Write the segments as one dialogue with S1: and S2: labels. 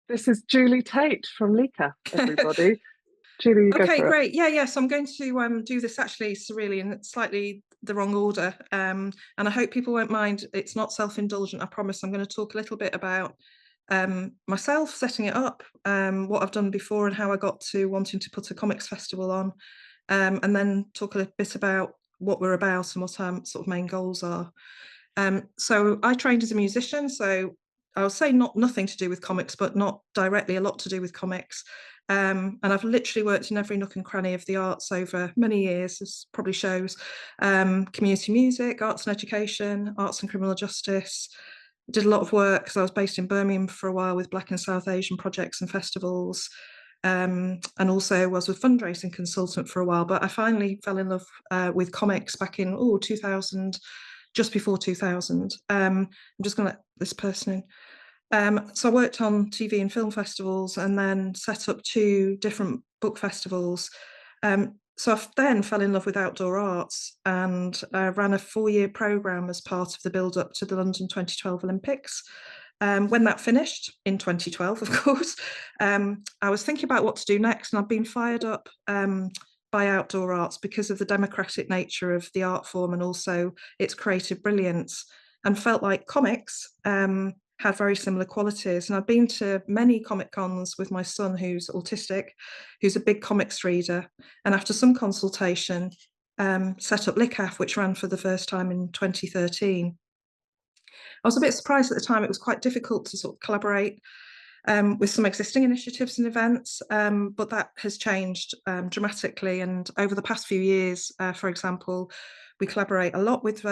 S1: This is Julie Tate from LICAF, everybody. Julie, you go
S2: Okay,
S1: for it.
S2: great. Yeah, so I'm going to do this actually surreally in slightly the wrong order. And I hope people won't mind. It's not self-indulgent, I promise. I'm going to talk a little bit about myself, setting it up, what I've done before and how I got to wanting to put a comics festival on, and then talk a little bit about what we're about and what our sort of main goals are. So I trained as a musician, so I'll say nothing to do with comics, but not directly, a lot to do with comics. And I've literally worked in every nook and cranny of the arts over many years, as probably shows. Community music, arts and education, arts and criminal justice. Did a lot of work because I was based in Birmingham for a while with Black and South Asian projects and festivals. And also was a fundraising consultant for a while, but I finally fell in love with comics back in 2000, just before 2000. I'm just going to let this person in. So I worked on TV and film festivals and then set up 2 different book festivals. So I then fell in love with outdoor arts and ran a 4-year programme as part of the build-up to the London 2012 Olympics. When that finished in 2012, of course, I was thinking about what to do next, and I've been fired up by outdoor arts because of the democratic nature of the art form and also its creative brilliance, and felt like comics had very similar qualities. And I've been to many comic cons with my son, who's autistic, who's a big comics reader, and after some consultation set up LICAF, which ran for the first time in 2013. I was a bit surprised at the time. It was quite difficult to sort of collaborate with some existing initiatives and events, but that has changed dramatically. And over the past few years, for example, we collaborate a lot with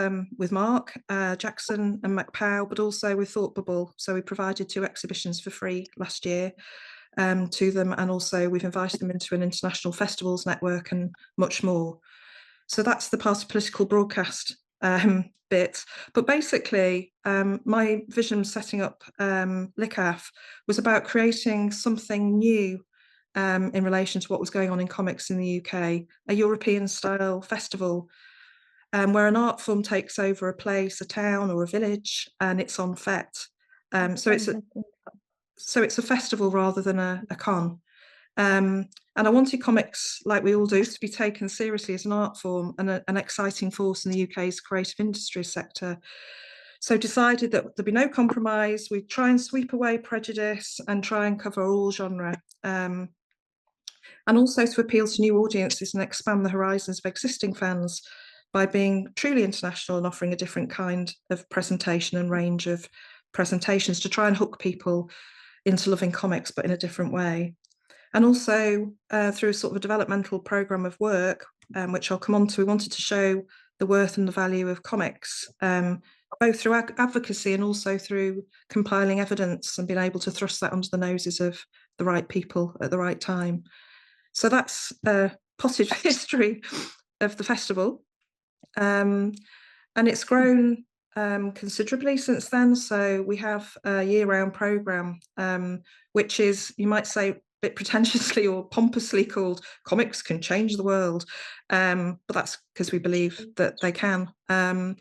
S2: Mark Jackson and MacPow, but also with Thought Bubble. So we provided 2 exhibitions for free last year to them, and also we've invited them into an international festivals network and much more. So that's the part of political broadcast bit. But basically, my vision setting up LICAF was about creating something new in relation to what was going on in comics in the UK, a European-style festival where an art form takes over a place, a town or a village, and it's on FET. So it's a festival rather than a con. And I wanted comics, like we all do, to be taken seriously as an art form and an exciting force in the UK's creative industry sector. So decided that there'd be no compromise. We'd try and sweep away prejudice and try and cover all genre. And also to appeal to new audiences and expand the horizons of existing fans by being truly international and offering a different kind of presentation and range of presentations to try and hook people into loving comics, but in a different way. And also through a sort of a developmental programme of work, which I'll come on to, we wanted to show the worth and the value of comics, both through advocacy and also through compiling evidence and being able to thrust that under the noses of the right people at the right time. So that's a potted history of the festival. And it's grown considerably since then. So we have a year-round programme, which is, you might say, a bit pretentiously or pompously called Comics Can Change the World. But that's because we believe that they can. And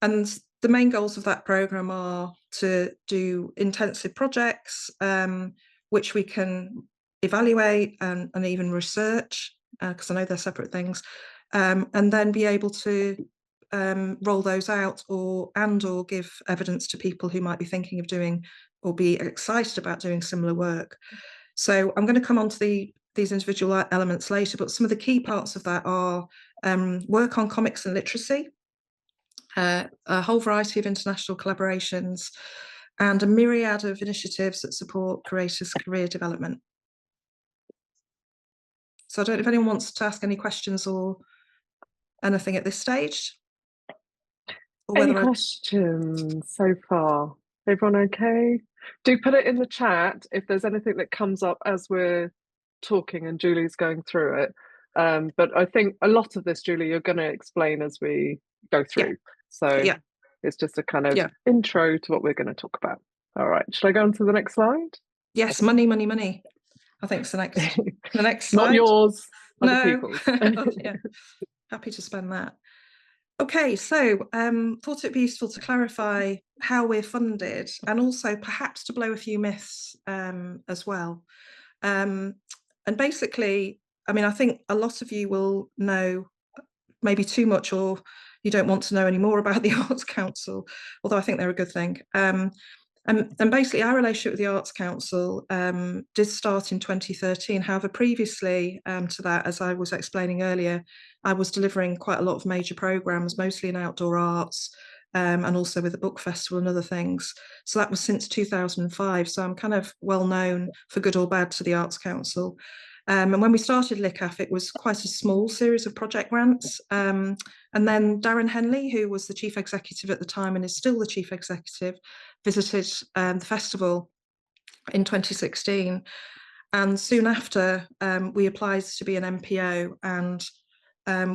S2: the main goals of that programme are to do intensive projects, which we can evaluate and even research, because I know they're separate things, and then be able to roll those out or give evidence to people who might be thinking of doing or be excited about doing similar work. So I'm going to come on to these individual elements later, but some of the key parts of that are work on comics and literacy, a whole variety of international collaborations, and a myriad of initiatives that support creators' career development. So I don't know if anyone wants to ask any questions or anything at this stage.
S1: Any questions so far? Everyone okay? Do put it in the chat if there's anything that comes up as we're talking and Julie's going through it. But I think a lot of this, Julie, you're going to explain as we go through. Yeah. So yeah. It's just a kind of intro to what we're going to talk about. All right, shall I go on to the next slide?
S2: Yes, money, money, money. I think it's the next slide.
S1: Not yours,
S2: no.
S1: other people's.
S2: Yeah. Happy to spend that. Okay, so thought it'd be useful to clarify how we're funded, and also perhaps to blow a few myths as well. And basically, I mean, I think a lot of you will know maybe too much, or you don't want to know any more about the Arts Council, although I think they're a good thing. And basically, our relationship with the Arts Council did start in 2013. However, previously to that, as I was explaining earlier, I was delivering quite a lot of major programmes, mostly in outdoor arts, and also with the book festival and other things. So that was since 2005. So I'm kind of well known for good or bad to the Arts Council. And when we started LICAF, it was quite a small series of project grants. And then Darren Henley, who was the chief executive at the time and is still the chief executive, visited the festival in 2016. And soon after, we applied to be an MPO, and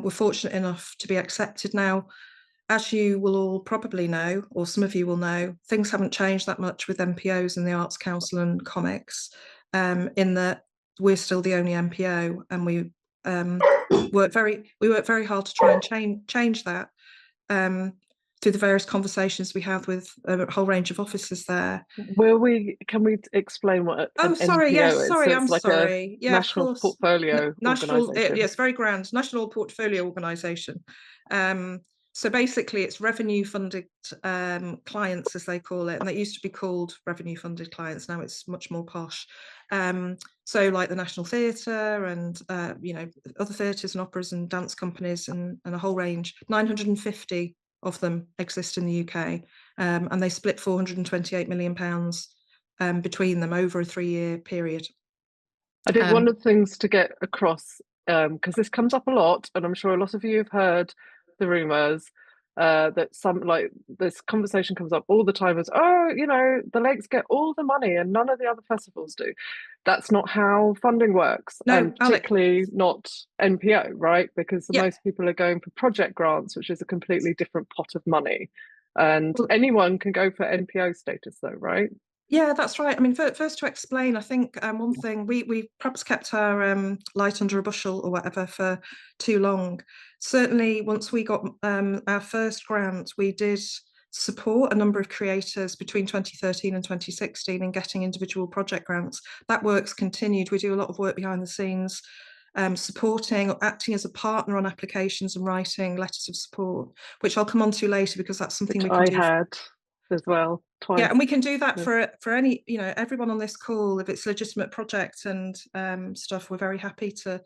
S2: were fortunate enough to be accepted. Now, as you will all probably know, or some of you will know, things haven't changed that much with MPOs in the Arts Council and comics, in that we're still the only MPO, and we work very hard to try and change that through the various conversations we have with a whole range of officers there.
S1: Can we explain what
S2: Oh,
S1: an
S2: sorry,
S1: NPO
S2: yes,
S1: is?
S2: sorry,
S1: So
S2: I'm
S1: it's like
S2: sorry.
S1: a
S2: Yeah, of
S1: national
S2: course.
S1: portfolio
S2: National,
S1: organisation.
S2: yes, very grand. National Portfolio Organisation. So basically, it's revenue-funded clients, as they call it, and they used to be called revenue-funded clients. Now it's much more posh. So, like the National Theatre and other theatres and operas and dance companies and a whole range. 950 of them exist in the UK, and they split £428 million between them over a 3-year period.
S1: I think one of the things to get across, because this comes up a lot, and I'm sure a lot of you have heard the rumours that this conversation comes up all the time as, oh, the Lakes get all the money and none of the other festivals do. That's not how funding works,
S2: No,
S1: and particularly not NPO, right? Because most people are going for project grants, which is a completely different pot of money. And anyone can go for NPO status though, right?
S2: Yeah, that's right. I mean, first to explain, I think one thing, we perhaps kept our light under a bushel or whatever for too long. Certainly, once we got our first grant, we did support a number of creators between 2013 and 2016 in getting individual project grants. That work's continued. We do a lot of work behind the scenes, supporting or acting as a partner on applications and writing letters of support, which I'll come on to later because that's something
S1: Which
S2: we can do.
S1: I had as well, twice.
S2: Yeah, and we can do that for any, everyone on this call. If it's a legitimate project and stuff, we're very happy to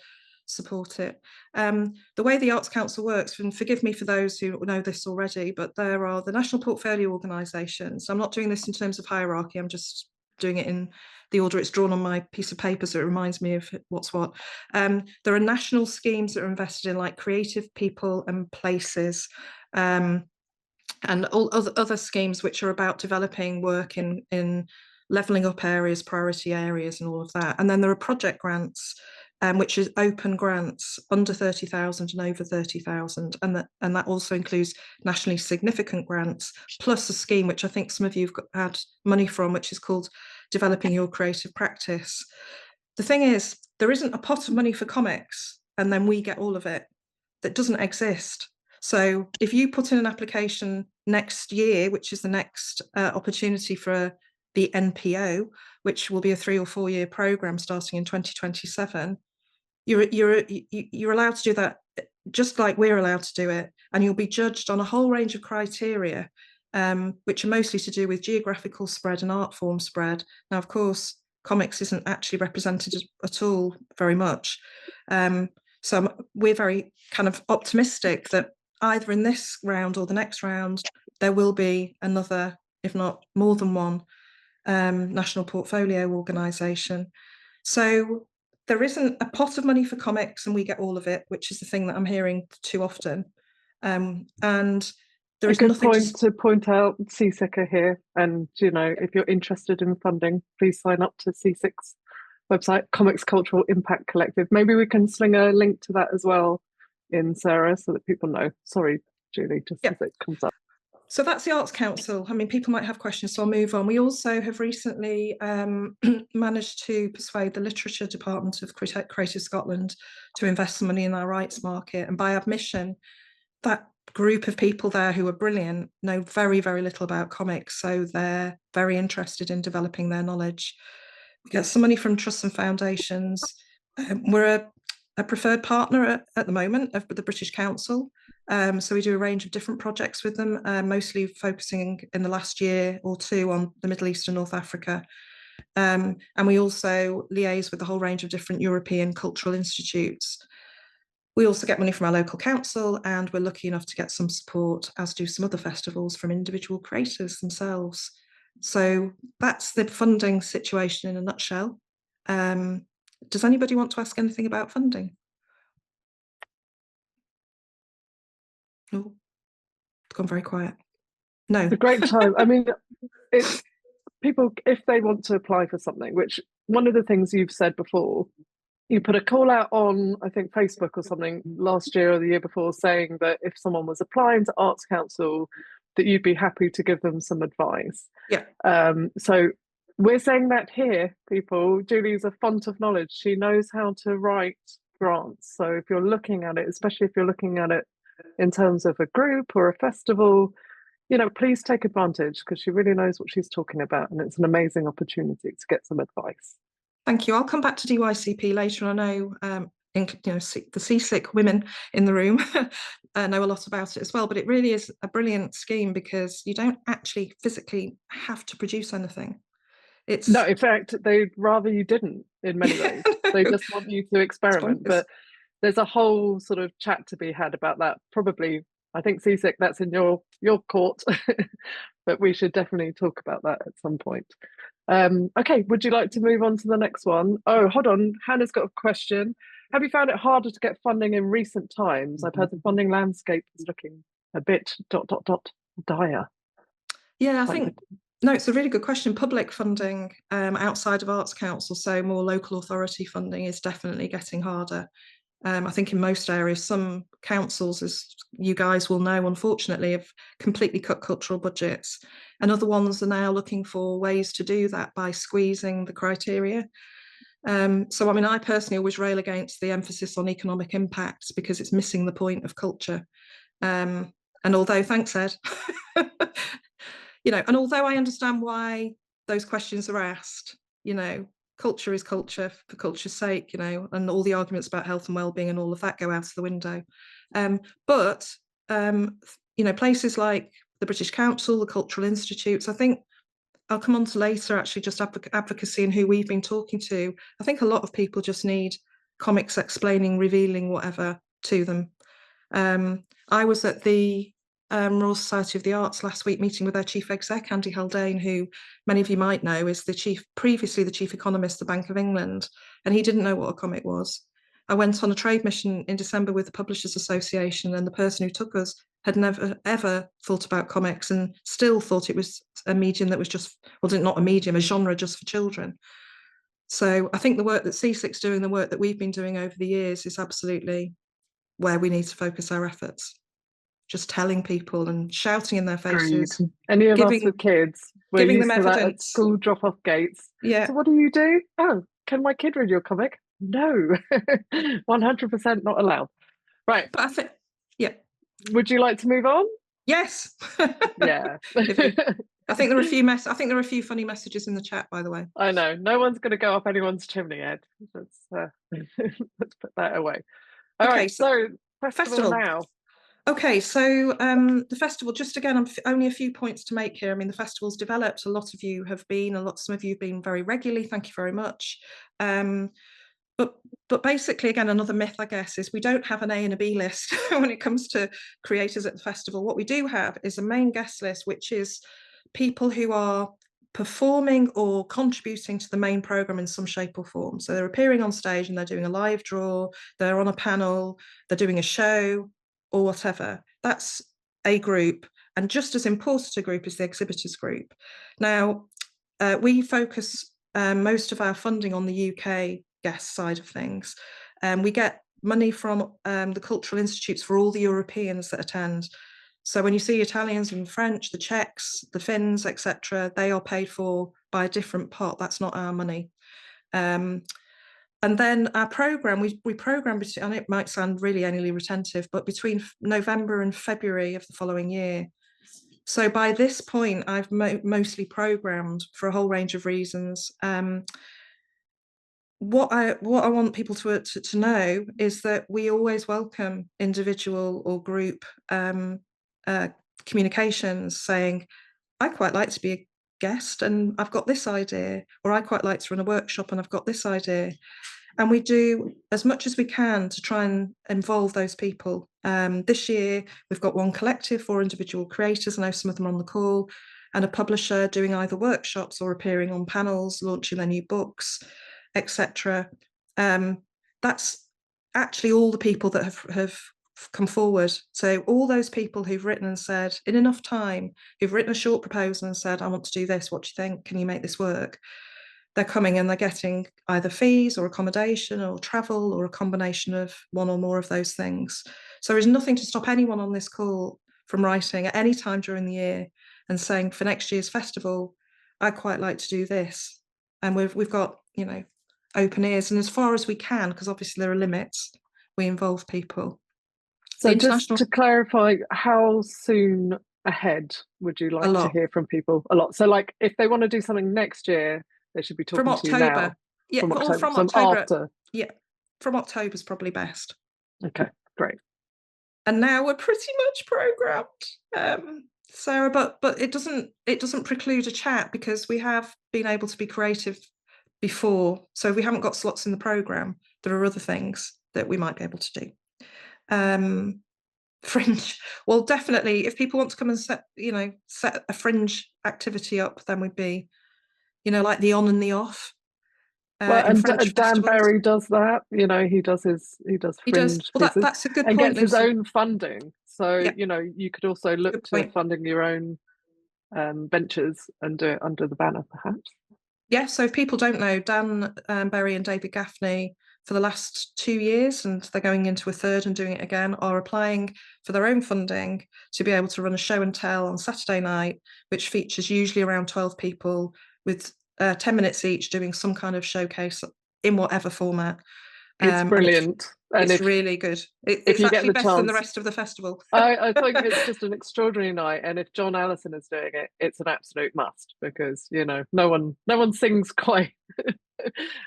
S2: support it. The way the Arts Council works, and forgive me for those who know this already, but there are the national portfolio organisations. I'm not doing this in terms of hierarchy, I'm just doing it in the order it's drawn on my piece of paper, so it reminds me of what's what. There are national schemes that are invested in, like creative people and places, and all other schemes which are about developing work in levelling up areas, priority areas, and all of that. And then there are project grants, which is open grants under 30,000 and over 30,000, and that also includes nationally significant grants, plus a scheme which I think some of you have had money from, which is called Developing Your Creative Practice. The thing is, there isn't a pot of money for comics and then we get all of it. That doesn't exist. So if you put in an application next year, which is the next opportunity for the NPO, which will be a 3 or 4 year program starting in 2027, you're allowed to do that just like we're allowed to do it, and you'll be judged on a whole range of criteria, which are mostly to do with geographical spread and art form spread. Now, of course, comics isn't actually represented at all very much. So we're very kind of optimistic that either in this round or the next round, there will be another, if not more than one, national portfolio organisation. So there isn't a pot of money for comics and we get all of it, which is the thing that I'm hearing too often. And there is nothing
S1: to point out CSICA here. And, if you're interested in funding, please sign up to C6 website, Comics Cultural Impact Collective. Maybe we can sling a link to that as well in Sarah so that people know. Sorry, Julie, just as it comes up.
S2: So that's the Arts Council. I mean, people might have questions, so I'll move on. We also have recently managed to persuade the Literature Department of Creative Scotland to invest some money in our rights market. And by admission, that group of people there who are brilliant know very, very little about comics, so they're very interested in developing their knowledge. We get some money from trusts and foundations. We're a preferred partner at the moment of the British Council, so we do a range of different projects with them, mostly focusing in the last year or two on the Middle East and North Africa. And we also liaise with a whole range of different European cultural institutes. We also get money from our local council, and we're lucky enough to get some support, as do some other festivals, from individual creators themselves. So that's the funding situation in a nutshell. Does anybody want to ask anything about funding? Oh, it's gone very quiet. No.
S1: It's a great time. I mean, it's people, if they want to apply for something, which one of the things you've said before, you put a call out on, I think, Facebook or something last year or the year before, saying that if someone was applying to Arts Council, that you'd be happy to give them some advice.
S2: Yeah.
S1: So we're saying that here, people. Julie's a font of knowledge. She knows how to write grants. So if you're looking at it, especially if you're looking at it in terms of a group or a festival, you know, please take advantage, because she really knows what she's talking about, and it's an amazing opportunity to get some advice.
S2: Thank you. I'll come back to DYCP later. I know, the seasick women in the room know a lot about it as well, but it really is a brilliant scheme because you don't actually physically have to produce anything.
S1: No, in fact, they'd rather you didn't in many ways. They just want you to experiment. But there's a whole sort of chat to be had about that. Probably, I think seasick, that's in your court, but we should definitely talk about that at some point. Okay, would you like to move on to the next one? Oh, hold on, Hannah's got a question. Have you found it harder to get funding in recent times? I've heard the funding landscape is looking a bit ... dire.
S2: Yeah, I think, no, it's a really good question. Public funding outside of Arts Council, so more local authority funding, is definitely getting harder. I think in most areas, some councils, as you guys will know, unfortunately, have completely cut cultural budgets, and other ones are now looking for ways to do that by squeezing the criteria. So, I mean, I personally always rail against the emphasis on economic impacts because it's missing the point of culture. And although, thanks, Ed, and although I understand why those questions are asked, culture is culture for culture's sake, and all the arguments about health and well-being and all of that go out of the window. But places like the British Council, the cultural institutes, I think I'll come on to later, actually, just advocacy and who we've been talking to. I think a lot of people just need comics explaining, revealing, whatever to them. I was at the Royal Society of the Arts last week meeting with their chief exec, Andy Haldane, who many of you might know is previously the chief economist of the Bank of England, and he didn't know what a comic was. I went on a trade mission in December with the Publishers Association, and the person who took us had never, ever thought about comics and still thought it was a medium that was just, well, not a medium, a genre just for children. So I think the work that CSIC's doing, the work that we've been doing over the years, is absolutely where we need to focus our efforts. Just telling people and shouting in their faces.
S1: Agreed. Any of us with kids, we're
S2: giving
S1: used
S2: them
S1: to
S2: evidence.
S1: that at school drop-off gates.
S2: Yeah.
S1: So what do you do? Oh, can my kid read your comic? No, 100% not allowed. Right.
S2: But I think, yeah.
S1: Would you like to move on?
S2: Yes.
S1: Yeah.
S2: I think there are a few funny messages in the chat, by the way.
S1: I know. No one's going to go up anyone's chimney, Ed. Let's put that away. All right. So festival now.
S2: Okay, so the festival, just again, only a few points to make here. I mean, the festival's developed. A lot of you have been, some of you have been very regularly. Thank you very much. But basically, again, another myth, I guess, is we don't have an A and a B list when it comes to creators at the festival. What we do have is a main guest list, which is people who are performing or contributing to the main programme in some shape or form. So they're appearing on stage and they're doing a live draw, they're on a panel, they're doing a show, or whatever. That's a group, and just as important a group is the exhibitors group. Now, we focus most of our funding on the UK guest side of things. We get money from the cultural institutes for all the Europeans that attend. So when you see Italians and French, the Czechs, the Finns, etc., they are paid for by a different pot. That's not our money. And then our programme, we programme, and it might sound really anally retentive, but between November and February of the following year. So by this point, I've mostly programmed for a whole range of reasons. What I want people to know is that we always welcome individual or group communications saying, I quite like to be a guest and I've got this idea, or I quite like to run a workshop and I've got this idea. And we do as much as we can to try and involve those people. This year, we've got one collective for individual creators. I know some of them are on the call, and a publisher doing either workshops or appearing on panels, launching their new books, etc. That's actually all the people that have come forward. So all those people who've written and said, in enough time, who've written a short proposal and said, I want to do this, what do you think? Can you make this work? They're coming and they're getting either fees or accommodation or travel or a combination of one or more of those things. So there is nothing to stop anyone on this call from writing at any time during the year and saying, for next year's festival, I'd quite like to do this. And we've got, you know, open ears, and as far as we can, because obviously there are limits, we involve people.
S1: So just to clarify, how soon ahead would you like to hear from people? A lot. So like if they want to do something next year, they should be talking to you now.
S2: Yeah, from October. After. Yeah, from October's probably best.
S1: Okay, great.
S2: And now we're pretty much programmed, Sarah, but it doesn't preclude a chat, because we have been able to be creative before. So if we haven't got slots in the programme, there are other things that we might be able to do. Fringe, well, definitely, if people want to come and set a fringe activity up, then we'd be, like the on and the off.
S1: Well, and Dan Berry does that. He does fringe.
S2: Well, that's a good point.
S1: And gets his own funding. So you could also look to funding your own ventures and do it under the banner, perhaps.
S2: Yeah. So if people don't know, Dan Berry and David Gaffney, for the last 2 years, and they're going into a third and doing it again, are applying for their own funding to be able to run a show and tell on Saturday night, which features usually around 12 people with 10 minutes each, doing some kind of showcase in whatever format.
S1: It's brilliant.
S2: And it's really good. It's actually better than the rest of the festival.
S1: I think it's just an extraordinary night, and if John Allison is doing it, it's an absolute must, because no one sings quite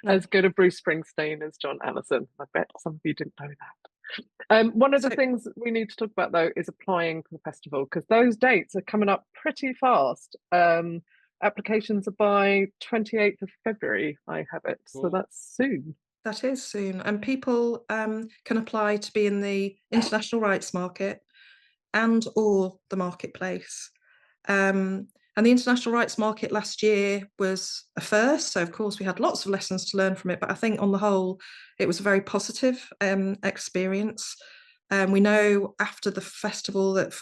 S1: as good a Bruce Springsteen as John Allison. I bet some of you didn't know that. One of the things we need to talk about, though, is applying for the festival, because those dates are coming up pretty fast. Applications are by 28th of February, I have it. So that's soon.
S2: That is soon. And people can apply to be in the international rights market and or the marketplace. And the international rights market last year was a first. So, of course, we had lots of lessons to learn from it. But I think on the whole, it was a very positive experience. We know after the festival that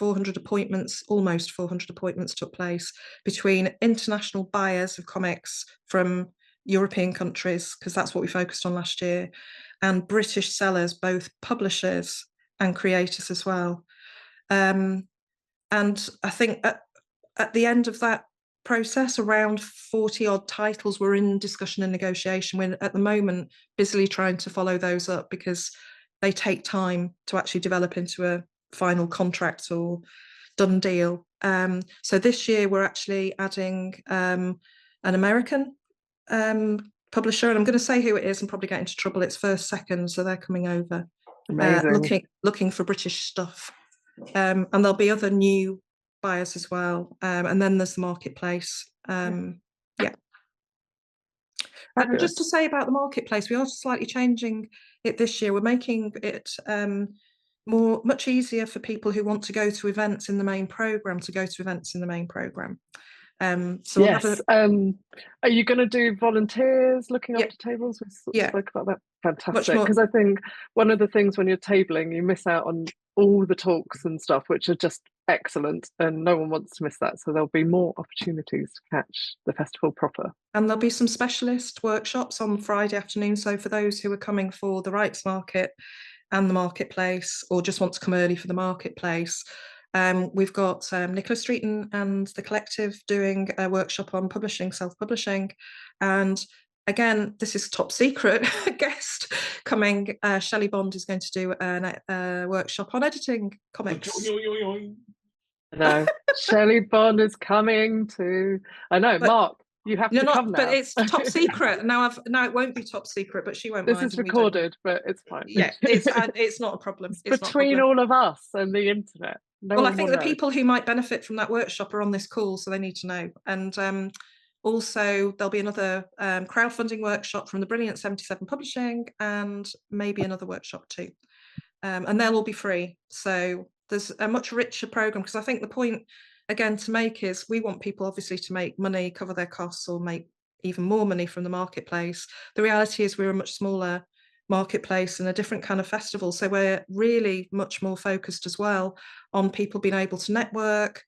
S2: almost 400 appointments took place between international buyers of comics from European countries, because that's what we focused on last year, and British sellers, both publishers and creators as well. And I think at the end of that process, around 40 odd titles were in discussion and negotiation. We're at the moment busily trying to follow those up, because they take time to actually develop into a final contract or done deal. So this year we're actually adding an American publisher, and I'm going to say who it is and probably get into trouble. It's First Second, so they're coming over.
S1: Amazing.
S2: Looking for British stuff, and there'll be other new buyers as well, and then there's the marketplace. And just to say about the marketplace, we are slightly changing it this year. We're making it much easier for people who want to go to events in the main programme to go to events in the main programme. So
S1: yes. Are you going to do volunteers looking after tables? We spoke about that. Fantastic. Because I think one of the things when you're tabling, you miss out on all the talks and stuff, which are just excellent, and no one wants to miss that. So there'll be more opportunities to catch the festival proper. And
S2: there'll be some specialist workshops on Friday afternoon. So for those who are coming for the rights market and the marketplace, or just want to come early for the marketplace, we've got Nicola Streeton and the collective doing a workshop on publishing, self-publishing, and again, this is top secret guest coming. Shelley Bond is going to do a workshop on editing comics.
S1: No, Shelley Bond is coming to. I know,
S2: But
S1: Mark. You have
S2: you're
S1: to come
S2: not, but
S1: now.
S2: it's top secret. Now it won't be top secret, but she won't
S1: This
S2: mind.
S1: is
S2: And we don't.
S1: recorded, but it's fine.
S2: Yeah, it's not a problem.
S1: It's
S2: It's not a
S1: between
S2: problem.
S1: all of us and the internet. No
S2: Well, I
S1: one
S2: think
S1: will
S2: the
S1: know.
S2: people who might benefit from that workshop are on this call, so they need to know. And also, there'll be another crowdfunding workshop from the brilliant 77 Publishing, and maybe another workshop too. And they'll all be free. So there's a much richer program, because I think the point again to make is we want people obviously to make money, cover their costs, or make even more money from the marketplace. The reality is we're a much smaller marketplace and a different kind of festival, so we're really much more focused as well on people being able to network,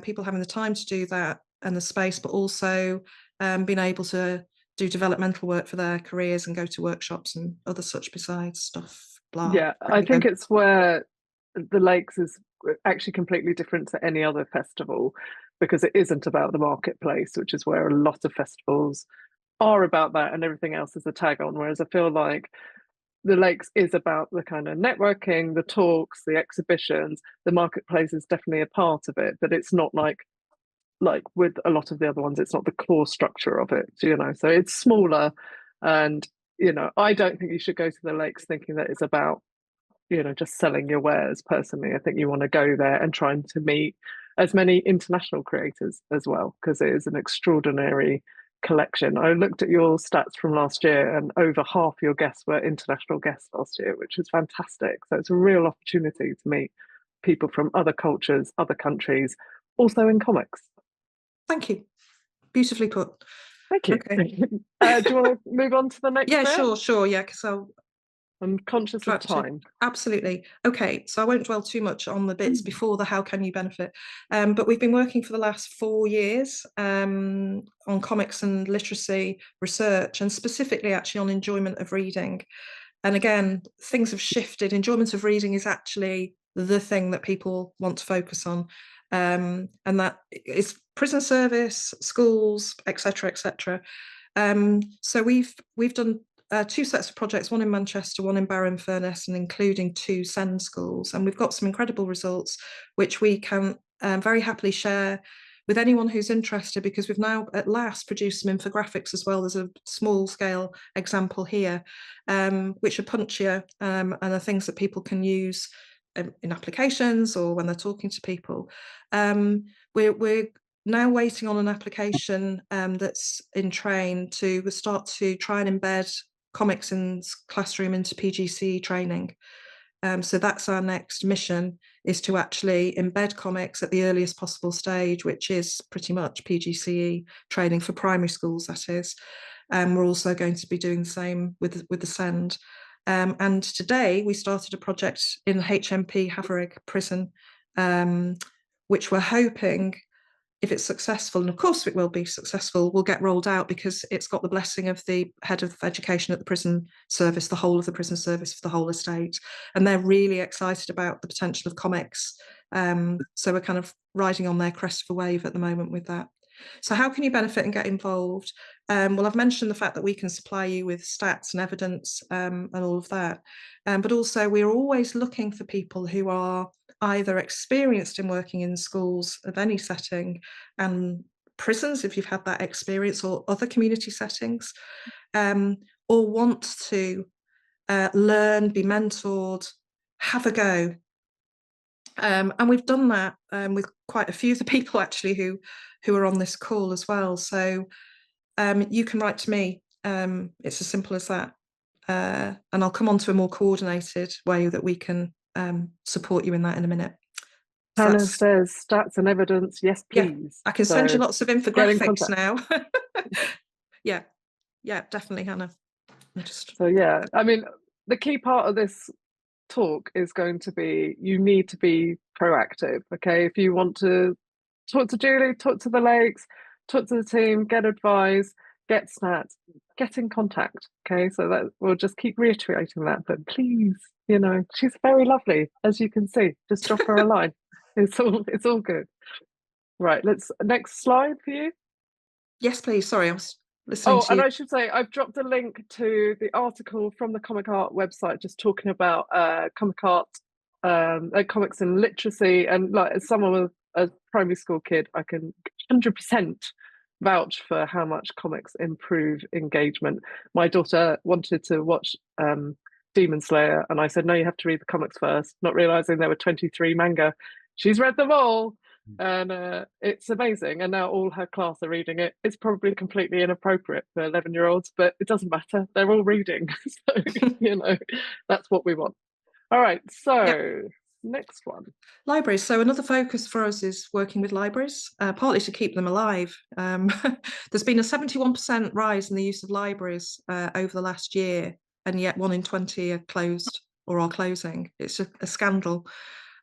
S2: people having the time to do that and the space, but also being able to do developmental work for their careers and go to workshops and other such besides stuff. Blah.
S1: Yeah, I think it's where the Lakes is actually completely different to any other festival, because it isn't about the marketplace, which is where a lot of festivals are about that, and everything else is a tag on. Whereas I feel like the Lakes is about the kind of networking, the talks, the exhibitions. The marketplace is definitely a part of it, but it's not like with a lot of the other ones, it's not the core structure of it, you know. So it's smaller, and I don't think you should go to the Lakes thinking that it's about just selling your wares. Personally, I think you want to go there and trying to meet as many international creators as well, because it is an extraordinary collection. I looked at your stats from last year, and over half your guests were international guests last year, which is fantastic. So it's a real opportunity to meet people from other cultures, other countries, also in comics.
S2: Thank you. Beautifully put.
S1: Thank you. Okay. Do you want to move on to the next
S2: Yeah,
S1: bit?
S2: sure. Yeah, because
S1: I'm conscious of time.
S2: Absolutely. Okay, so I won't dwell too much on the bits before the how can you benefit. But we've been working for the last 4 years on comics and literacy research, and specifically actually on enjoyment of reading. And again, things have shifted. Enjoyment of reading is actually the thing that people want to focus on. And that is prison service, schools, etc., etc. So we've done 2 sets of projects, one in Manchester, one in Barrow-in-Furness, and including 2 SEND schools. And we've got some incredible results, which we can very happily share with anyone who's interested, because we've now at last produced some infographics as well. There's a small scale example here, which are punchier and are things that people can use in applications or when they're talking to people. We're now waiting on an application that's in train to start to try and embed comics in classroom into PGCE training. So that's our next mission, is to actually embed comics at the earliest possible stage, which is pretty much PGCE training for primary schools, that is. We're also going to be doing the same with the SEND. And today we started a project in HMP Haverig prison, which we're hoping, if it's successful, and of course it will be successful, will get rolled out, because it's got the blessing of the head of education at the prison service, the whole of the prison service for the whole estate. And they're really excited about the potential of comics. So we're kind of riding on their crest of a wave at the moment with that. So how can you benefit and get involved? Well, I've mentioned the fact that we can supply you with stats and evidence and all of that. But also we're always looking for people who are either experienced in working in schools of any setting, and prisons if you've had that experience, or other community settings, or want to learn, be mentored, have a go. And we've done that with quite a few of the people actually who are on this call as well. So you can write to me. It's as simple as that. And I'll come on to a more coordinated way that we can support you in that in a minute.
S1: Hannah says stats and evidence, yes please.
S2: Yeah, I can send you lots of infographics now. yeah, definitely, Hannah.
S1: So yeah, I mean, the key part of this talk is going to be, you need to be proactive. Okay, if you want to talk to Julie, talk to the Lakes, talk to the team, get advice, get stats, get in contact. Okay, so that we'll just keep reiterating that, but please, she's very lovely, as you can see. Just drop her a line. It's all good. Right, next slide for you.
S2: Yes, please. Sorry, I was listening to
S1: and
S2: you.
S1: I should say, I've dropped a link to the article from the Comic Art website just talking about comic art, comics and literacy. And like, as someone with a primary school kid, I can 100% vouch for how much comics improve engagement. My daughter wanted to watch Demon Slayer, and I said, no, you have to read the comics first, not realizing there were 23 manga. She's read them all, and it's amazing. And now all her class are reading it. It's probably completely inappropriate for 11-year-olds, but it doesn't matter. They're all reading. So, that's what we want. All right, so
S2: Yep.
S1: next one.
S2: Libraries. So another focus for us is working with libraries, partly to keep them alive. There's been a 71% rise in the use of libraries over the last year, and yet 1 in 20 are closed or are closing. It's a scandal.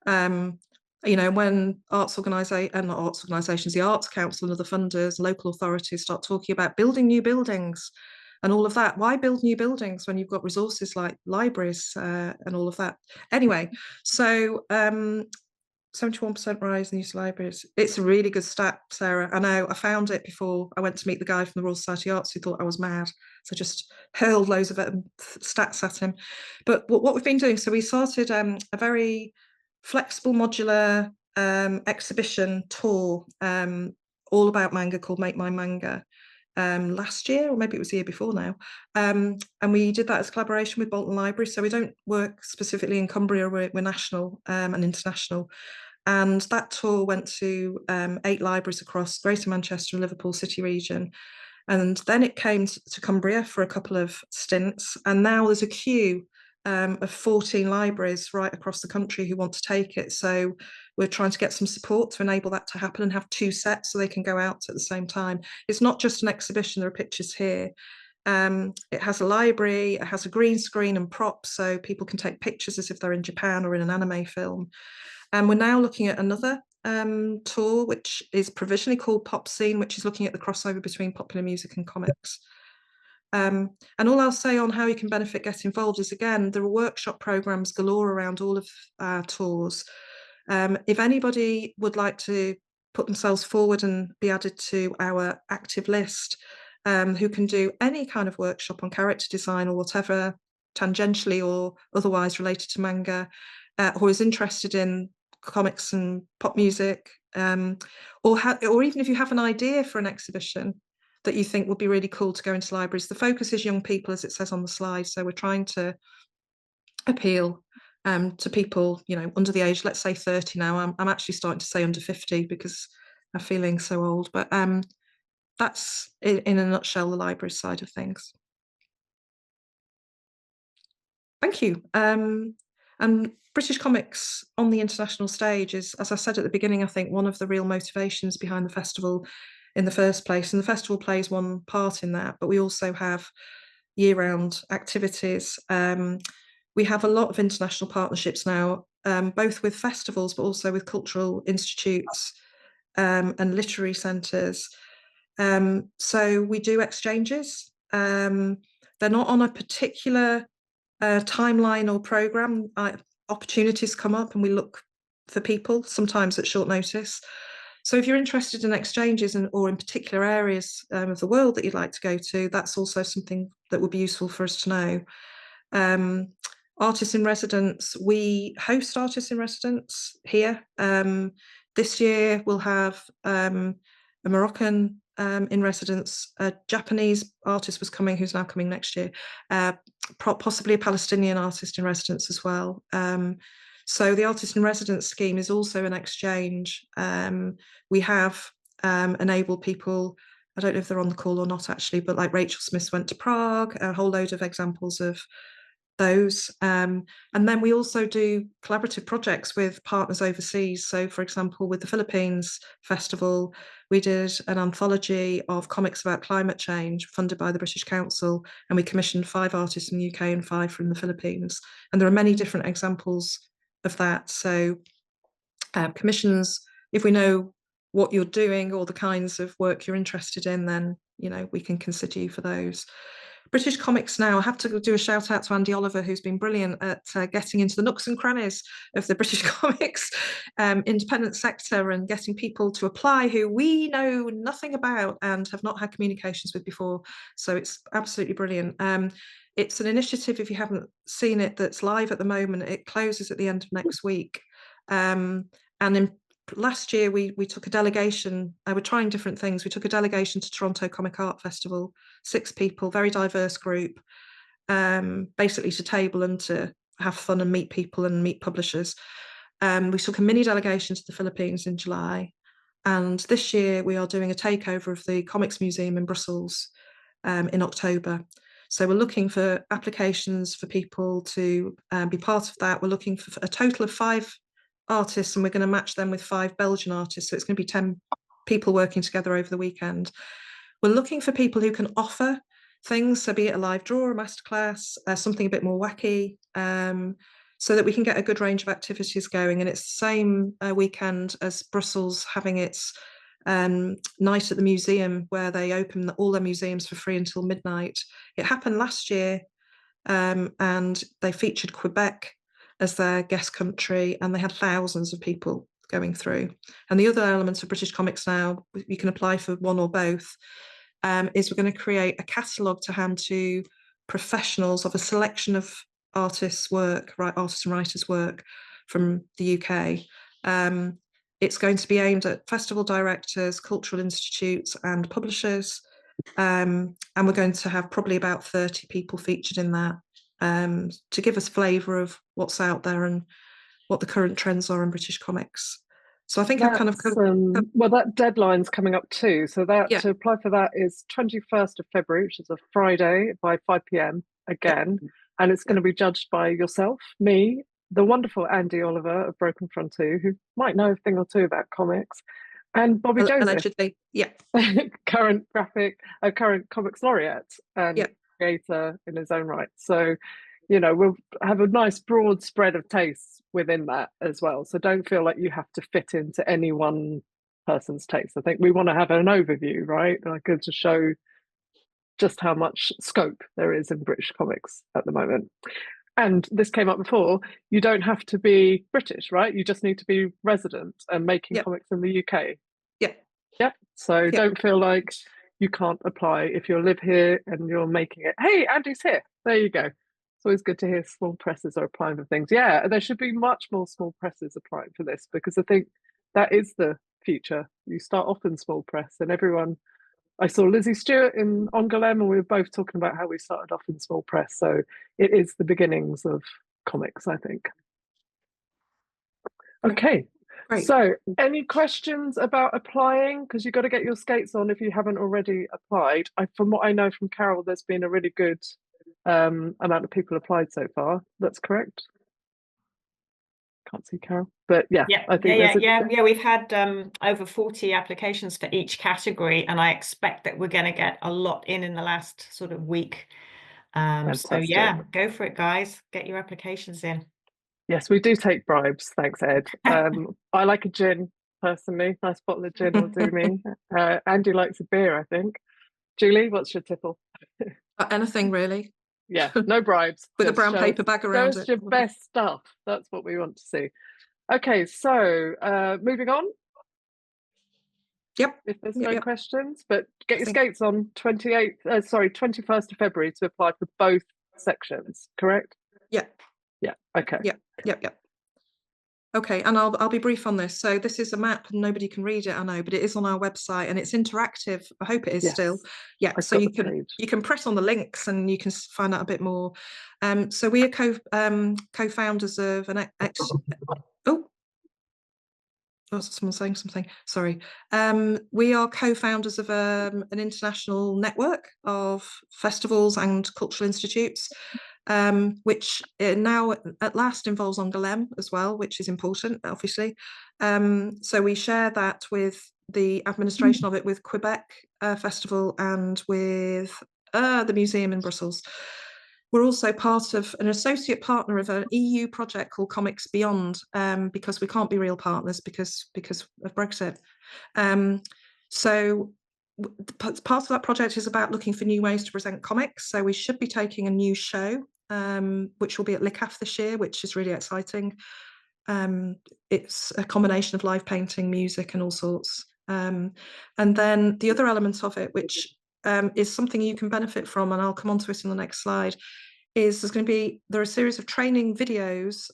S2: When not arts organisations, the Arts Council and other funders, local authorities start talking about building new buildings and all of that. Why build new buildings when you've got resources like libraries and all of that? Anyway, so 71% rise in use of libraries. It's a really good stat, Sarah. I know, I found it before I went to meet the guy from the Royal Society of Arts who thought I was mad. So I just hurled loads of stats at him. But what we've been doing, so we started a very flexible modular exhibition tour all about manga called Make My Manga last year, or maybe it was the year before now. And we did that as a collaboration with Bolton Library. So we don't work specifically in Cumbria, we're national and international. And that tour went to 8 libraries across Greater Manchester and Liverpool City region. And then it came to Cumbria for a couple of stints. And now there's a queue of 14 libraries right across the country who want to take it. So we're trying to get some support to enable that to happen and have 2 sets so they can go out at the same time. It's not just an exhibition, there are pictures here. It has a library, it has a green screen and props so people can take pictures as if they're in Japan or in an anime film. And we're now looking at another tour, which is provisionally called Pop Scene, which is looking at the crossover between popular music and comics. And all I'll say on how you can benefit, get involved is, again, there are workshop programs galore around all of our tours. If anybody would like to put themselves forward and be added to our active list, who can do any kind of workshop on character design or whatever, tangentially or otherwise related to manga, who is interested in comics and pop music, or even if you have an idea for an exhibition that you think would be really cool to go into libraries. The focus is young people, as it says on the slide. So we're trying to appeal to people, under the age, let's say 30 now. I'm actually starting to say under 50 because I'm feeling so old. But that's, in a nutshell, the library side of things. Thank you. And British comics on the international stage is, as I said at the beginning, I think one of the real motivations behind the festival in the first place. And the festival plays one part in that, but we also have year-round activities. We have a lot of international partnerships now, both with festivals, but also with cultural institutes and literary centres. So we do exchanges. They're not on a particular timeline or programme. Opportunities come up and we look for people, sometimes at short notice. So if you're interested in exchanges or in particular areas of the world that you'd like to go to, that's also something that would be useful for us to know. Artists in residence, we host artists in residence here. This year we'll have a Moroccan in residence, a Japanese artist was coming, who's now coming next year, possibly a Palestinian artist in residence as well. So the artist in residence scheme is also an exchange. We have enabled people, I don't know if they're on the call or not actually, but like Rachel Smith went to Prague, a whole load of examples of those. And then we also do collaborative projects with partners overseas. So for example, with the Philippines Festival, we did an anthology of comics about climate change funded by the British Council, and we commissioned 5 artists from the UK and 5 from the Philippines. And there are many different examples of that. So commissions, if we know what you're doing or the kinds of work you're interested in, then we can consider you for those. British Comics Now, I have to do a shout out to Andy Oliver, who's been brilliant at getting into the nooks and crannies of the British comics independent sector and getting people to apply who we know nothing about and have not had communications with before. So it's absolutely brilliant. It's an initiative, if you haven't seen it, that's live at the moment. It closes at the end of next week. And last year we took a delegation. We're trying different things. We took a delegation to Toronto Comic Art Festival, 6 people, very diverse group, basically to table and to have fun and meet people and meet publishers. We took a mini delegation to the Philippines in July, and this year we are doing a takeover of the Comics Museum in Brussels in October. So we're looking for applications for people to be part of that. We're looking for a total of 5 artists, and we're going to match them with 5 Belgian artists. So it's going to be 10 people working together over the weekend. We're looking for people who can offer things, so be it a live draw, a masterclass, something a bit more wacky, so that we can get a good range of activities going. And it's the same weekend as Brussels having its night at the museum, where they open all their museums for free until midnight. It happened last year, and they featured Quebec as their guest country, and they had thousands of people going through. And the other element of British Comics Now, you can apply for one or both, is we're going to create a catalogue to hand to professionals of a selection of artists' work, artists and writers' work from the UK. It's going to be aimed at festival directors, cultural institutes and publishers. And we're going to have probably about 30 people featured in that, to give us flavour of what's out there and what the current trends are in British comics. So I think I've kind of
S1: well, that deadline's coming up too. So that to apply for that is 21st of February, which is a Friday, by 5 p.m. again. And it's going to be judged by yourself, me, the wonderful Andy Oliver of Broken Frontier, who might know a thing or two about comics, and Bobby Joseph,
S2: allegedly,
S1: current comics laureate and creator in his own right. So, you know, we'll have a nice broad spread of tastes within that as well. So don't feel like you have to fit into any one person's taste. I think we want to have an overview, right? Like to show just how much scope there is in British comics at the moment. And this came up before, you don't have to be British, right? You just need to be resident and making comics in the UK. So don't feel like you can't apply if you live here and you're making it. Hey, Andy's here. There you go. It's always good to hear small presses are applying for things. Yeah, there should be much more small presses applying for this, because I think that is the future. You start off in small press, and everyone. I saw Lizzie Stewart in Angoulême, and we were both talking about how we started off in small press. So it is the beginnings of comics, I think. Okay. Great. So any questions about applying? Because you've got to get your skates on if you haven't already applied. From what I know from Carol, there's been a really good amount of people applied so far. That's correct? Can't see Carol, but I think
S3: we've had over 40 applications for each category, and I expect that we're going to get a lot in the last sort of week. So yeah, go for it, guys. Get your applications in.
S1: Yes, we do take bribes. Thanks, Ed. I like a gin personally. Nice bottle of gin will do me. Andy likes a beer, I think. Julie, what's your tipple?
S2: Anything really.
S1: Yeah, no bribes.
S2: With a brown paper bag around it.
S1: Just your best stuff. That's what we want to see. Okay, so moving on.
S2: Yep.
S1: If there's no questions, but get your skates on 21st of February to apply for both sections, correct?
S2: Yeah.
S1: Yeah. Okay.
S2: Yep. Okay, and I'll be brief on this. So this is a map, and nobody can read it, I know, but it is on our website and it's interactive. I hope it is still. Yeah, so you can press on the links and you can find out a bit more. So we are co-founders of an someone's saying something. Sorry. We are co-founders of an international network of festivals and cultural institutes, which now at last involves Angoulême as well, which is important, obviously. So we share that with the administration of it, with Quebec Festival and with the museum in Brussels. We're also part of an associate partner of an EU project called Comics Beyond, because we can't be real partners because of Brexit. So part of that project is about looking for new ways to present comics. So we should be taking a new show, which will be at LICAF this year, which is really exciting. It's a combination of live painting, music, and all sorts. And then the other element of it, which is something you can benefit from, and I'll come on to it in the next slide, is there are a series of training videos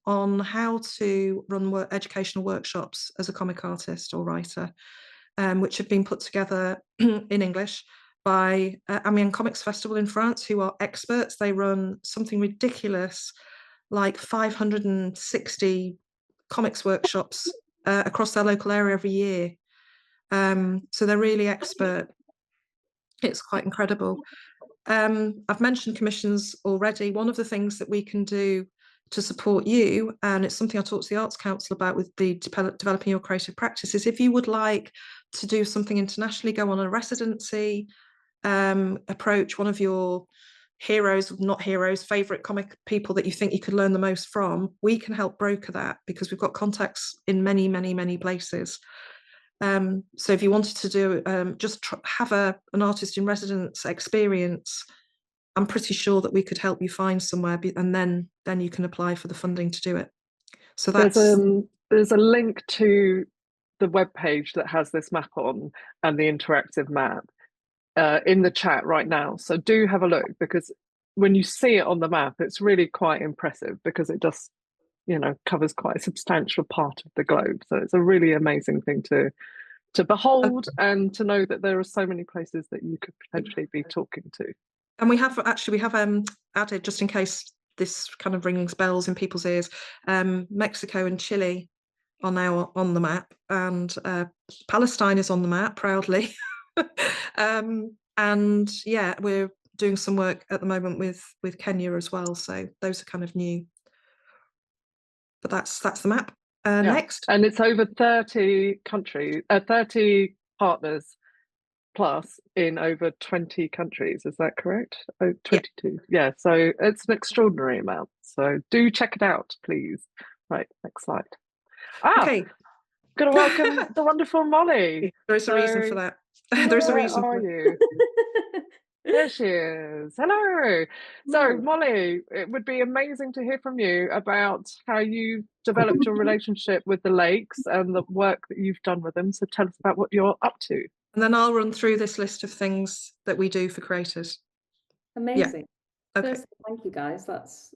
S2: on how to run educational workshops as a comic artist or writer, which have been put together in English by Amiens Comics Festival in France, who are experts. They run something ridiculous, like 560 comics workshops across their local area every year. So they're really expert. It's quite incredible. I've mentioned commissions already. One of the things that we can do to support you, and it's something I talked to the Arts Council about with the developing your creative practice, is if you would like to do something internationally, go on a residency, approach one of your favorite comic people that you think you could learn the most from, we can help broker that, because we've got contacts in many, many, many places. So if you wanted to do just have an artist in residence experience, I'm pretty sure that we could help you find somewhere, and then you can apply for the funding to do it. So
S1: there's a link to the webpage that has this map on, and the interactive map in the chat right now. So do have a look, because when you see it on the map, it's really quite impressive, because it just, covers quite a substantial part of the globe. So it's a really amazing thing to behold, and to know that there are so many places that you could potentially be talking to.
S2: And we have added, just in case this kind of rings bells in people's ears, Mexico and Chile are now on the map, and Palestine is on the map proudly. And yeah, we're doing some work at the moment with Kenya as well. So those are kind of new. But that's the map. Next.
S1: And it's over 30 countries, 30 partners plus in over 20 countries. Is that correct? Oh, 22. Yeah, so it's an extraordinary amount. So do check it out, please. Right, next slide.
S2: Okay.
S1: Gonna welcome the wonderful Mollie.
S2: There is a reason for that. There's a reason for
S1: you. There she is. Hello. So, Mollie, it would be amazing to hear from you about how you developed your relationship with the lakes and the work that you've done with them. So tell us about what you're up to.
S2: And then I'll run through this list of things that we do for creators.
S4: Amazing.
S2: Yeah. Okay.
S4: First, thank you guys. That's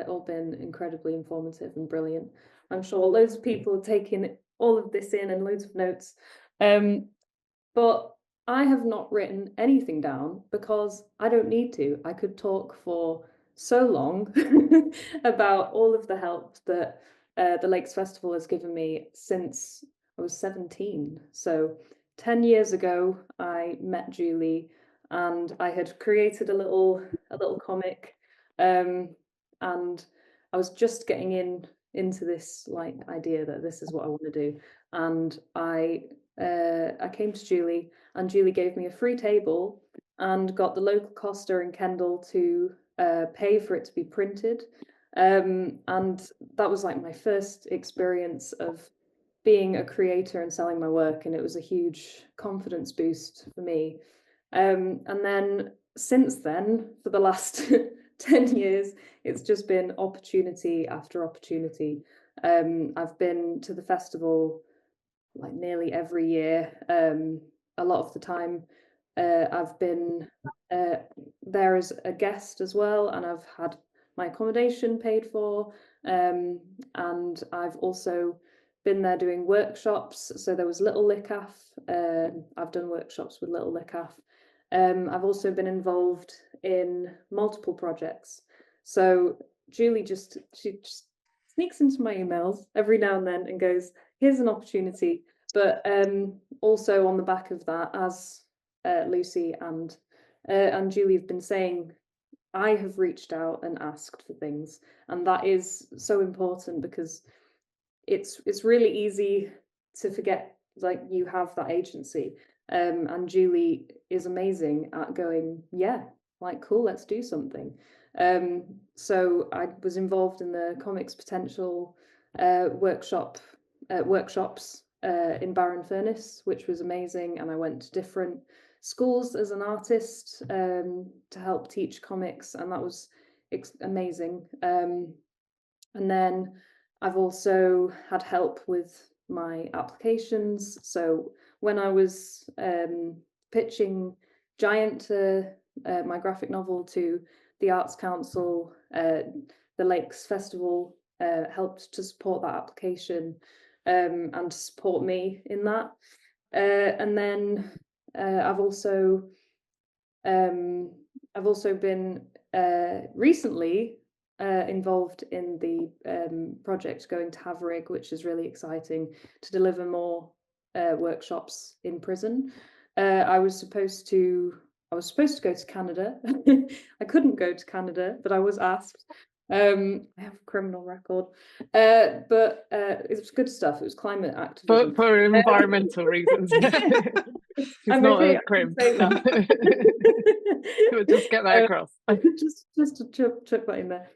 S4: all been incredibly informative and brilliant. I'm sure loads of people are taking all of this in and loads of notes. But I have not written anything down because I don't need to. I could talk for so long about all of the help that the Lakes Festival has given me since I was 17. So 10 years ago, I met Julie, and I had created a little comic, and I was just getting into this idea that this is what I want to do, and I came to Julie, and Julie gave me a free table and got the local coster in Kendal to pay for it to be printed, and that was like my first experience of being a creator and selling my work, and it was a huge confidence boost for me. And then since then, for the last 10 years, it's just been opportunity after opportunity. I've been to the festival like nearly every year. A lot of the time, I've been there as a guest as well, and I've had my accommodation paid for. And I've also been there doing workshops. So there was Little LICAF. I've done workshops with Little LICAF. I've also been involved in multiple projects. So Julie she just sneaks into my emails every now and then and goes, here's an opportunity. But also on the back of that, as Lucy and Julie have been saying, I have reached out and asked for things, and that is so important, because it's really easy to forget like you have that agency. And Julie is amazing at going, yeah, like cool, let's do something. So I was involved in the Comics Potential workshops in Barron-Furness, which was amazing, and I went to different schools as an artist to help teach comics, and that was amazing. And then I've also had help with my applications. So when I was pitching Giant, my graphic novel, to the Arts Council, the Lakes Festival helped to support that application and to support me in that. And then I've also been recently involved in the project going to Havering, which is really exciting, to deliver more workshops in prison. I was supposed to go to Canada. I couldn't go to Canada, but I was asked. I have a criminal record, but it was good stuff. It was climate activism
S1: for environmental reasons. It's not a crime. Just get that across.
S4: just to chuck that in there.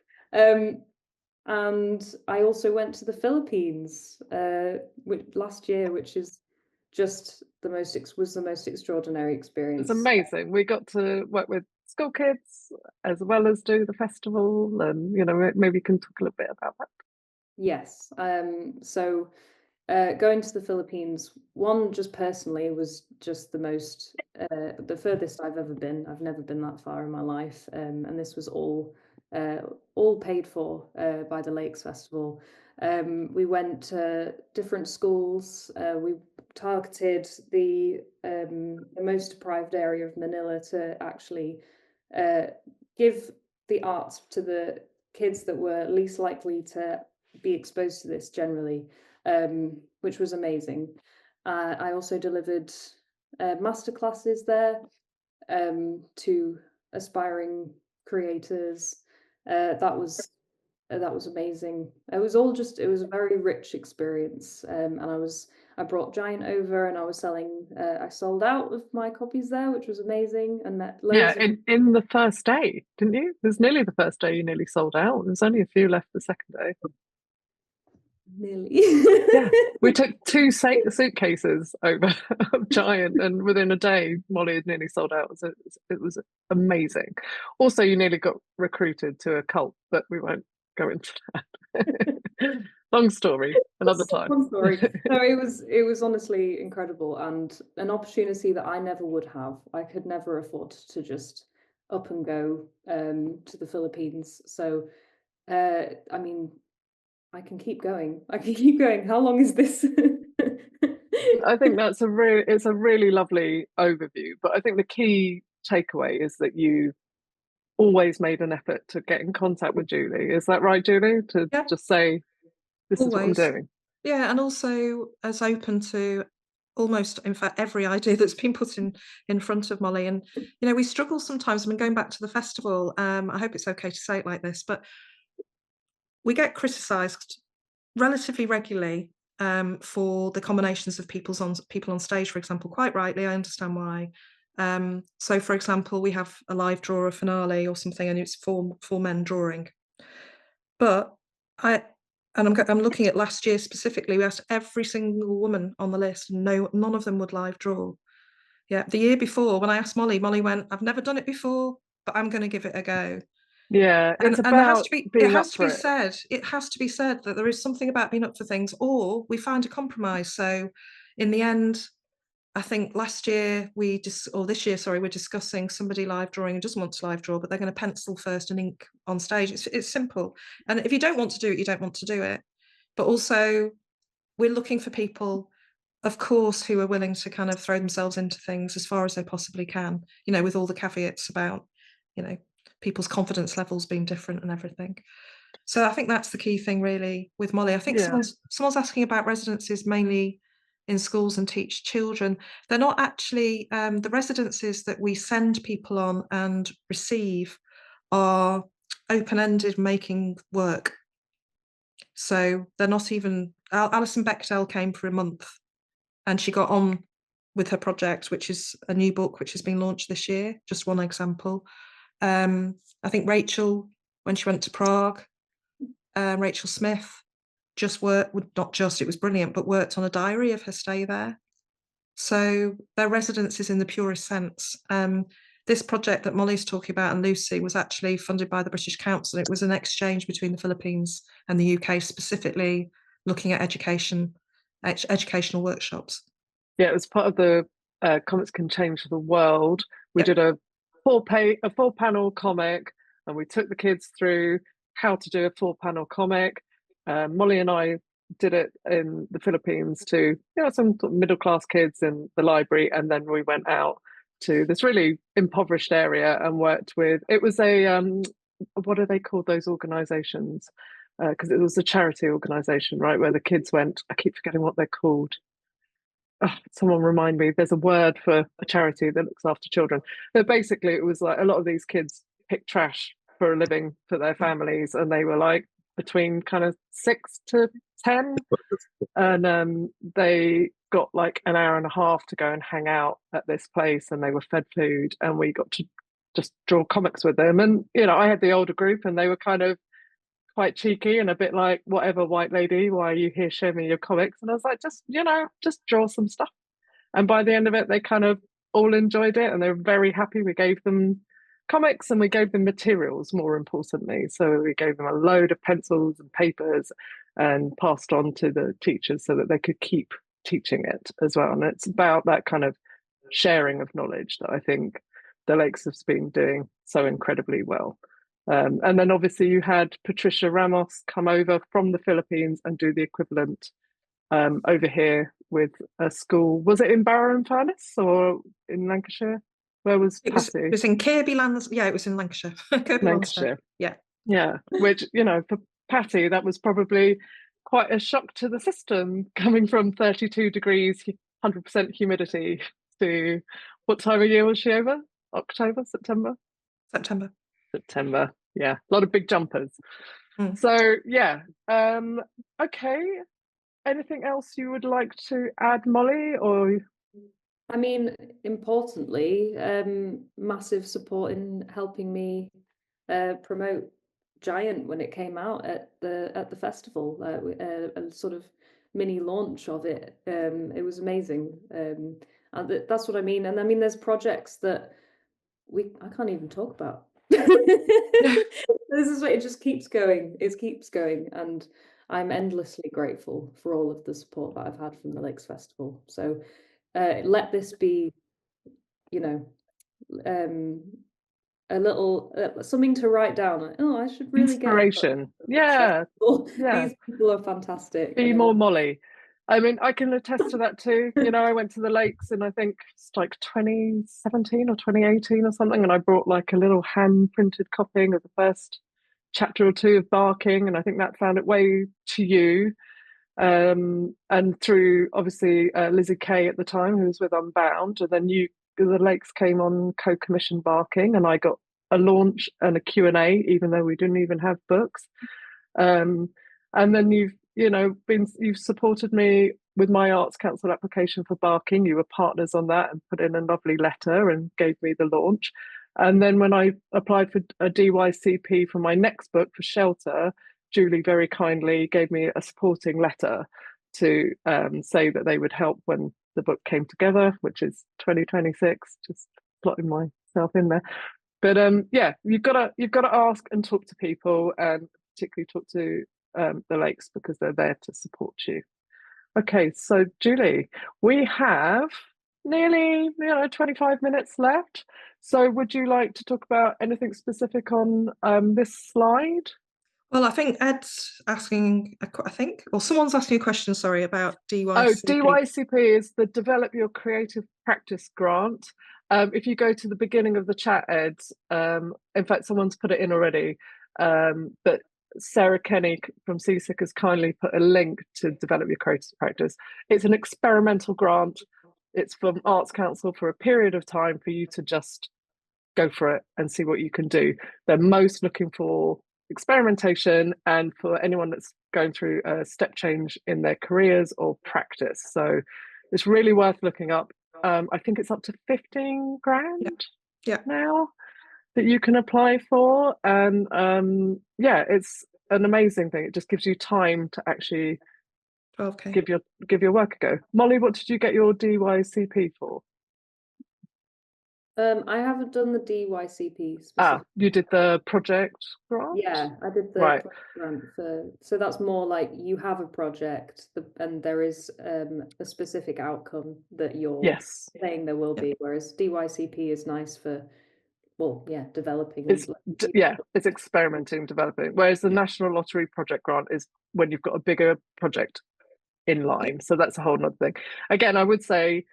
S4: And I also went to the Philippines last year, which is just was the most extraordinary experience.
S1: It's amazing. We got to work with school kids as well as do the festival, and maybe you can talk a little bit about that.
S4: Yes. So going to the Philippines, one, just personally, was just the furthest I've ever been. I've never been that far in my life, and this was all paid for by the Lakes Festival. We went to different schools. We targeted the most deprived area of Manila to actually give the arts to the kids that were least likely to be exposed to this generally, which was amazing. I also delivered masterclasses there to aspiring creators. That was amazing. It was a very rich experience, and I brought Giant over, and I was selling. I sold out of my copies there, which was amazing, and met loads.
S1: Yeah, in the first day, didn't you? It was nearly the first day you nearly sold out. There's only a few left the second day.
S4: Nearly.
S1: Yeah, we took 2 suitcases over of Giant, and within a day, Mollie had nearly sold out. So it was amazing. Also, you nearly got recruited to a cult, but we won't go into that. Long story, another time.
S4: Long story. No, it was honestly incredible, and an opportunity that I never would have. I could never afford to just up and go to the Philippines. So, I mean, I can keep going. How long is this?
S1: I think it's a really lovely overview, but I think the key takeaway is that you always made an effort to get in contact with Julie. Is that right, Julie? To just say, this
S2: always.
S1: is what I'm doing. Yeah,
S2: and also as open to almost, in fact, every idea that's been put in front of Mollie. And we struggle sometimes. I mean, going back to the festival, I hope it's okay to say it like this, but we get criticised relatively regularly for the combinations of people on stage, for example. Quite rightly, I understand why. So, for example, we have a live draw, a finale or something, and it's four men drawing. But I'm looking at last year specifically. We asked every single woman on the list, and none of them would live draw. Yeah, the year before, when I asked Mollie went, "I've never done it before, but I'm going to give it a go."
S1: Yeah, it's
S2: and
S1: about
S2: it has to be said. It has to be said that there is something about being up for things, or we find a compromise. So, in the end, I think last year this year, sorry, we're discussing somebody live drawing who doesn't want to live draw, but they're going to pencil first and ink on stage. It's simple. And if you don't want to do it, you don't want to do it. But also, we're looking for people, of course, who are willing to kind of throw themselves into things as far as they possibly can, with all the caveats about, people's confidence levels being different and everything. So I think that's the key thing really with Mollie. I think someone's asking about residencies mainly in schools and teach children. They're not actually, the residencies that we send people on and receive are open-ended making work. So they're not even, Alison Bechdel came for a month and she got on with her project, which is a new book which has been launched this year, just one example. I think Rachel, when she went to Prague, Rachel Smith, it was brilliant, but worked on a diary of her stay there. So their residence is in the purest sense. This project that Mollie's talking about and Lucy was actually funded by the British Council. It was an exchange between the Philippines and the UK, specifically looking at educational workshops.
S1: Yeah, it was part of the Comics Can Change the World. We did a four-panel comic, and we took the kids through how to do a four-panel comic. Mollie and I did it in the Philippines to some sort of middle-class kids in the library, and then we went out to this really impoverished area and worked with, it was a what are they called, those organizations, because it was a charity organization, right, where the kids went. I keep forgetting what they're called. Oh, someone remind me. There's a word for a charity that looks after children, but basically it was like a lot of these kids pick trash for a living for their families, and they were like between kind of 6 to 10, and they got like an hour and a half to go and hang out at this place, and they were fed food, and we got to just draw comics with them. And I had the older group, and they were kind of quite cheeky and a bit like, whatever, white lady, why are you here, show me your comics? And I was like, just draw some stuff. And by the end of it, they kind of all enjoyed it, and they were very happy. We gave them comics, and we gave them materials, more importantly. So we gave them a load of pencils and papers and passed on to the teachers so that they could keep teaching it as well. And it's about that kind of sharing of knowledge that I think the Lakes have been doing so incredibly well. And then obviously you had Patricia Ramos come over from the Philippines and do the equivalent over here with a school. Was it in Bowness or in Lancashire? Where was Patty?
S2: It was in Kirby Lands. Yeah, it was in Lancashire.
S1: Lancashire.
S2: Yeah.
S1: Which, for Patty, that was probably quite a shock to the system, coming from 32 degrees, 100% humidity to, what time of year was she over? October, September? September, yeah. A lot of big jumpers. So, yeah. Okay. Anything else you would like to add, Mollie? Or
S4: I mean, importantly, massive support in helping me promote Giant when it came out at the festival, a sort of mini launch of it. It was amazing, and that's what I mean. And I mean, there's projects that I can't even talk about. This is what it just keeps going. It keeps going, and I'm endlessly grateful for all of the support that I've had from the Lakes Festival. So let this be, a little something to write down. Like, I should really
S1: inspiration. Yeah.
S4: These people are fantastic.
S1: Be more Mollie. I mean, I can attest to that too. I went to the Lakes in, I think it's like 2017 or 2018 or something, and I brought like a little hand printed copying of the first chapter or two of Barking, and I think that found its way to you. And through obviously Lizzie Kay at the time, who was with Unbound, and then the Lakes came on co-commission Barking, and I got a launch and a Q&A, even though we didn't even have books. And then you've supported me with my Arts Council application for Barking. You were partners on that and put in a lovely letter and gave me the launch. And then when I applied for a DYCP for my next book, for Shelter, Julie very kindly gave me a supporting letter to say that they would help when the book came together, which is 2026. Just plotting myself in there. But you've got to ask and talk to people, and particularly talk to the Lakes, because they're there to support you. Okay, so Julie, we have nearly 25 minutes left. So would you like to talk about anything specific on this slide?
S2: Well, I think Ed's asking, or someone's asking a question, sorry, about DYCP.
S1: Oh, DYCP is the Develop Your Creative Practice grant. If you go to the beginning of the chat, Ed, in fact, someone's put it in already, but Sarah Kenny from CSIC has kindly put a link to Develop Your Creative Practice. It's an experimental grant. It's from Arts Council for a period of time for you to just go for it and see what you can do. They're most looking for experimentation and for anyone that's going through a step change in their careers or practice. So it's really worth looking up. I think it's up to 15 grand now that you can apply for. And it's an amazing thing. It just gives you time to actually
S2: 12K.
S1: give your work a go. Mollie, what did you get your DYCP for?
S4: I haven't done the DYCP specific.
S1: Ah, you did the project grant?
S4: Yeah, I did the
S1: right.
S4: project grant so that's more like you have a project and there is a specific outcome that you're saying there will be, whereas DYCP is nice for, well, yeah, developing.
S1: It's experimenting, developing. Whereas the National Lottery project grant is when you've got a bigger project in line. So that's a whole nother thing. Again, I would say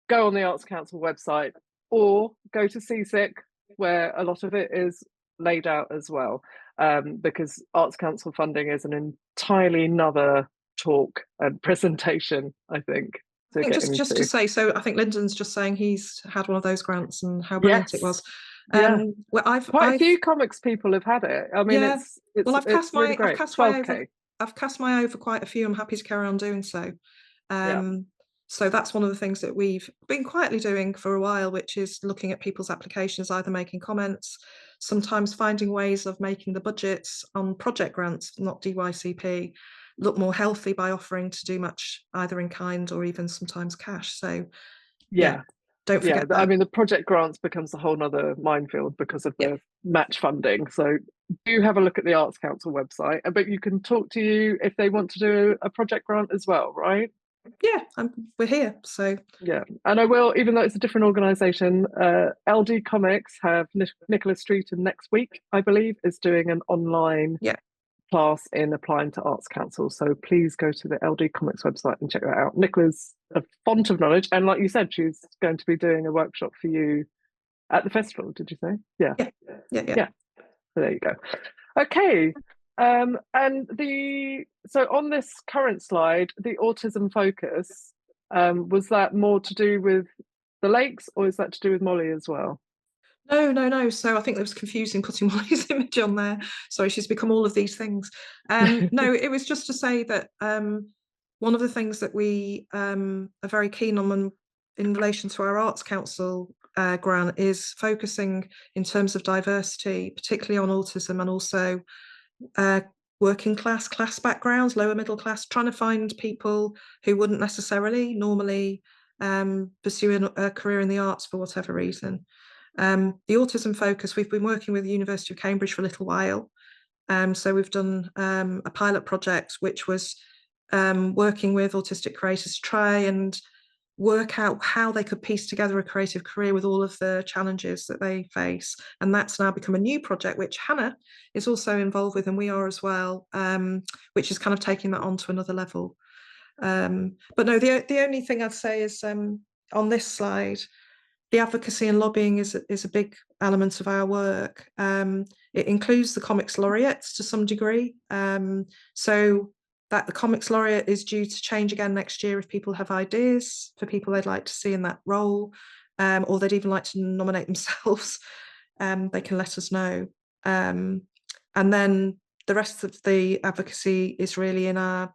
S1: go on the Arts Council website or go to CSIC, where a lot of it is laid out as well, because Arts Council funding is an entirely another talk and presentation, I think.
S2: Just to say, so I think Lyndon's just saying he's had one of those grants and how brilliant it was. Well,
S1: quite a few comics people have had it. I mean, it's
S2: well, I've cast
S1: really great.
S2: I've cast my eye over quite a few. I'm happy to carry on doing so. So that's one of the things that we've been quietly doing for a while, which is looking at people's applications, either making comments, sometimes finding ways of making the budgets on project grants, not DYCP, look more healthy by offering to do much either in kind or even sometimes cash. So don't forget that.
S1: I mean, the project grants becomes a whole nother minefield because of the match funding. So do have a look at the Arts Council website, but you can talk to you if they want to do a project grant as well, right?
S2: We're here, so
S1: and I will, even though it's a different organisation, LD Comics have Nicholas Streeton next week, I believe, is doing an online class in applying to Arts Council. So please go to the LD Comics website and check that out. Nicola's a font of knowledge, and like you said, she's going to be doing a workshop for you at the festival. Did you say? Yeah. So there you go. Okay. And so on this current slide, the autism focus, was that more to do with the lakes, or is that to do with Mollie as well?
S2: No. So I think it was confusing putting Mollie's image on there. Sorry, she's become all of these things. No, it was just to say that one of the things that we are very keen on in relation to our Arts Council grant is focusing in terms of diversity, particularly on autism, and also working class backgrounds, lower middle class, trying to find people who wouldn't necessarily normally pursue a career in the arts for whatever reason. The autism focus, we've been working with the University of Cambridge for a little while. So we've done a pilot project, which was working with autistic creators to try and work out how they could piece together a creative career with all of the challenges that they face. And that's now become a new project, which Hannah is also involved with, and we are as well, which is kind of taking that on to another level. But no, the only thing I'd say is on this slide, the advocacy and lobbying is a big element of our work. It includes the Comics Laureates to some degree. So that the Comics Laureate is due to change again next year if people have ideas for people they'd like to see in that role, or they'd even like to nominate themselves, they can let us know. And then the rest of the advocacy is really in our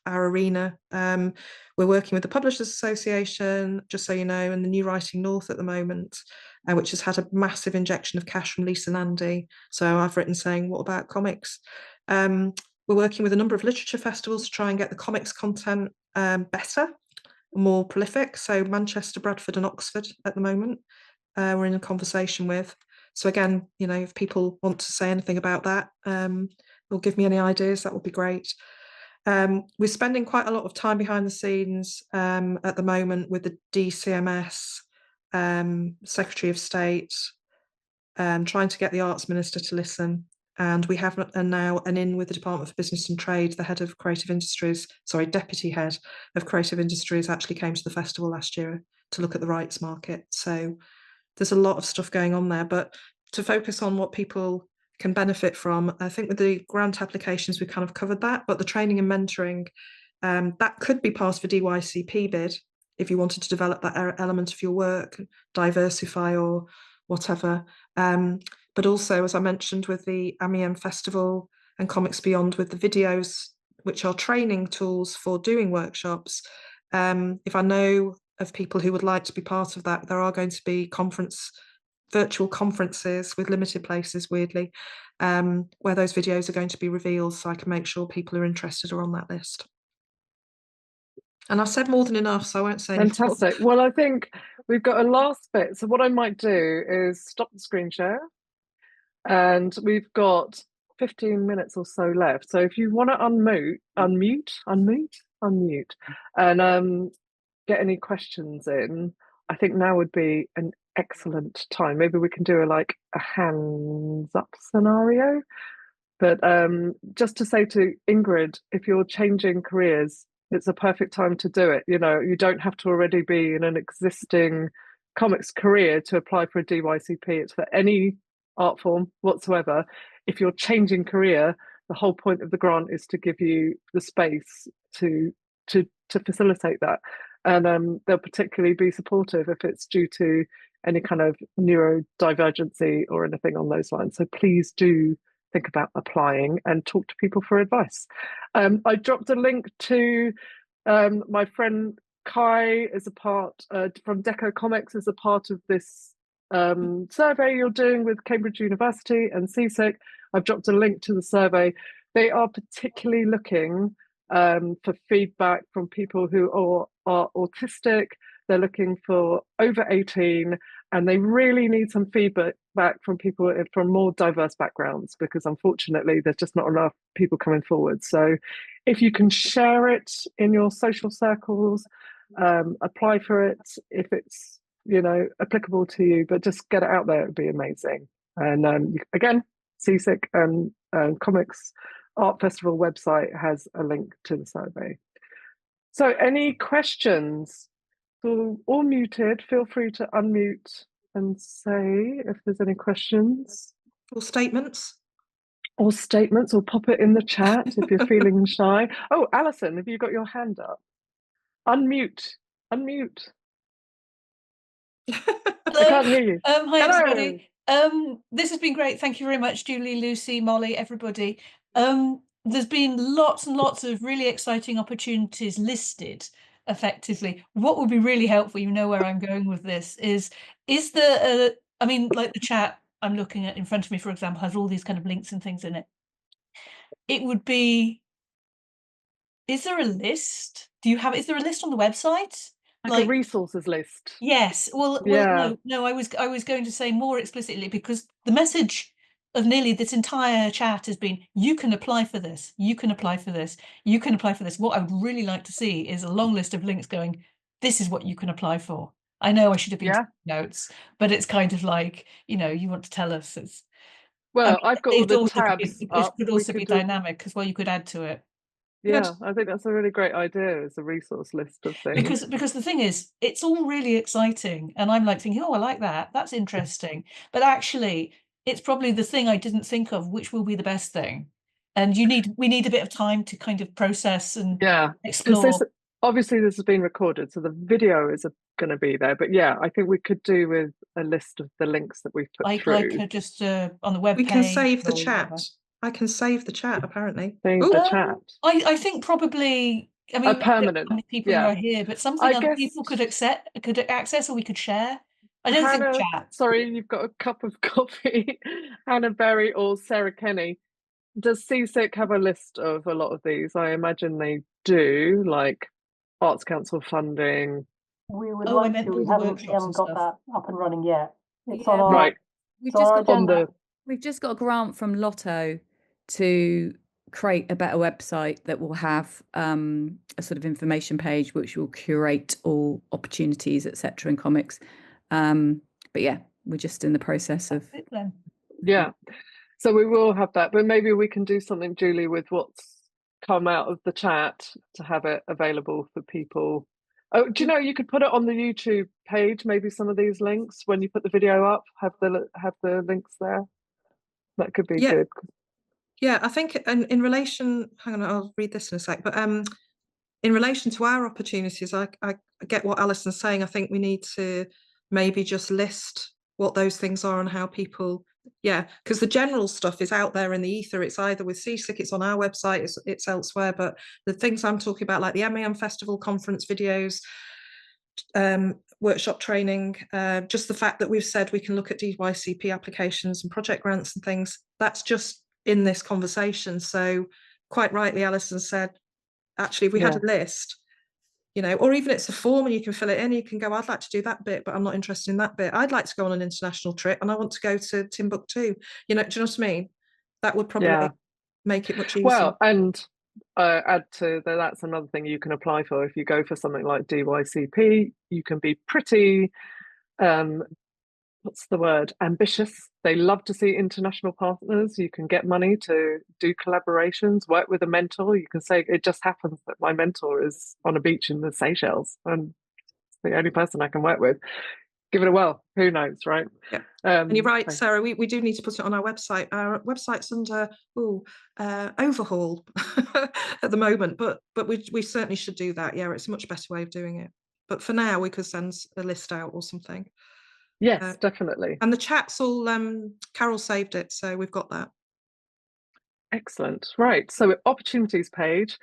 S2: arena. We're working with the Publishers Association, just so you know, and the New Writing North at the moment, which has had a massive injection of cash from Lisa and Andy. So I've written saying, what about comics? We're working with a number of literature festivals to try and get the comics content better, more prolific. So Manchester, Bradford and Oxford at the moment, we're in a conversation with. So again, you know, if people want to say anything about that, or give me any ideas, that would be great. We're spending quite a lot of time behind the scenes at the moment with the DCMS, Secretary of State, trying to get the Arts Minister to listen. And we have now an in with the Department for Business and Trade. The head of creative industries, deputy head of creative industries, actually came to the festival last year to look at the rights market. So there's a lot of stuff going on there, but to focus on what people can benefit from, I think with the grant applications, we've kind of covered that, but the training and mentoring, that could be part of a DYCP bid if you wanted to develop that element of your work, diversify or whatever. But also, as I mentioned, with the MC and Festival and Comics Beyond, with the videos, which are training tools for doing workshops, if I know of people who would like to be part of that, there are going to be conference virtual conferences with limited places, weirdly, where those videos are going to be revealed, so I can make sure people who are interested are on that list. And I've said more than enough, so I won't say any more.
S1: Fantastic. Well, I think we've got a last bit. So what I might do is stop the screen share, and we've got 15 minutes or so left. So if you want to unmute, and get any questions in, I think now would be an excellent time. Maybe we can do a hands up scenario. But just to say to Ingrid, if you're changing careers, it's a perfect time to do it. You know, you don't have to already be in an existing comics career to apply for a DYCP. It's for any art form whatsoever. If you're changing career, the whole point of the grant is to give you the space to facilitate that. And they'll particularly be supportive if it's due to any kind of neurodivergency or anything on those lines. So please do think about applying and talk to people for advice. I dropped a link to my friend Kai is a part from Deco Comics, is a part of this survey you're doing with Cambridge University and CSIC. I've dropped a link to the survey. They are particularly looking for feedback from people who are autistic. They're looking for over 18, and they really need some feedback from people from more diverse backgrounds, because unfortunately there's just not enough people coming forward. So if you can share it in your social circles, apply for it if it's, you know, applicable to you, but just get it out there, it would be amazing. And again, CSIC and Comics Art Festival website has a link to the survey. So any questions? So all muted, feel free to unmute and say if there's any questions.
S2: Or statements.
S1: Or statements, or pop it in the chat if you're feeling shy. Oh, Alison, have you got your hand up? Unmute.
S5: Hello.
S1: I can't hear you.
S5: Hi,
S1: Hello.
S5: everybody. This has been great. Thank you very much, Julie, Lucy, Mollie, everybody. There's been lots and lots of really exciting opportunities listed effectively. What would be really helpful, you know where I'm going with this, is there I mean, like the chat I'm looking at in front of me, for example, has all these kind of links and things in it. It would be, is there a list? Is there a list on the website?
S1: Like a resources list.
S5: Yes. Well, no, I was going to say more explicitly, because the message of nearly this entire chat has been, you can apply for this, you can apply for this, you can apply for this. What I would really like to see is a long list of links going, this is what you can apply for. I know I should have been taking notes, but it's kind of like, you know, you want to tell us.
S1: Well, I've got all the tabs up.
S5: It could also be dynamic as well. You could add to it.
S1: Yeah, I think that's a really great idea, as a resource list of things.
S5: Because the thing is, it's all really exciting, and I'm like thinking, oh, I like that. That's interesting. But actually, it's probably the thing I didn't think of, which will be the best thing. And we need a bit of time to kind of process and explore.
S1: Obviously, this has been recorded, so the video is going to be there. But yeah, I think we could do with a list of the links that we've put through.
S5: Like just on the web page.
S2: We can save the chat. I can save the chat, apparently.
S1: Save the chat.
S5: I think probably, I mean,
S1: permanent.
S5: How many people are here, but something other people could access, or we could share. I don't think chat.
S1: Sorry, you've got a cup of coffee. Hannah Berry or Sarah Kenny. Does CSIC have a list of a lot of these? I imagine they do, like Arts Council funding.
S6: We would like to. We haven't got that up and running yet. It's on our
S1: right.
S7: We've just got a grant from Lotto to create a better website that will have a sort of information page which will curate all opportunities, etc. in comics. But yeah, we're just in the process of.
S1: Yeah, so we will have that, but maybe we can do something, Julie, with what's come out of the chat to have it available for people. Oh, do you know, you could put it on the YouTube page, maybe some of these links when you put the video up, have the links there. That could be good.
S2: Yeah, I think in relation, hang on, I'll read this in a sec, but in relation to our opportunities, I get what Alison's saying. I think we need to maybe just list what those things are and how people, because the general stuff is out there in the ether. It's either with CSIC, it's on our website, it's elsewhere, but the things I'm talking about, like the MC and Festival conference videos, workshop training, just the fact that we've said we can look at DYCP applications and project grants and things, that's just in this conversation. So quite rightly, Alison said, actually, if we had a list, you know, or even it's a form and you can fill it in, you can go, I'd like to do that bit, but I'm not interested in that bit. I'd like to go on an international trip and I want to go to Timbuktu. You know, do you know what I mean? That would probably make it much easier.
S1: Well, and add to that's another thing you can apply for. If you go for something like DYCP, you can be pretty, what's the word, ambitious. They love to see international partners. You can get money to do collaborations, work with a mentor. You can say, it just happens that my mentor is on a beach in the Seychelles and it's the only person I can work with. Give it a whirl. Who knows, right?
S2: Yeah. And you're right, Sarah, we do need to put it on our website. Our website's under overhaul at the moment, but we certainly should do that. Yeah, it's a much better way of doing it. But for now, we could send a list out or something.
S1: Yes, definitely.
S2: And the chat's all, Carol saved it, so we've got that.
S1: Excellent. Right. So opportunities page.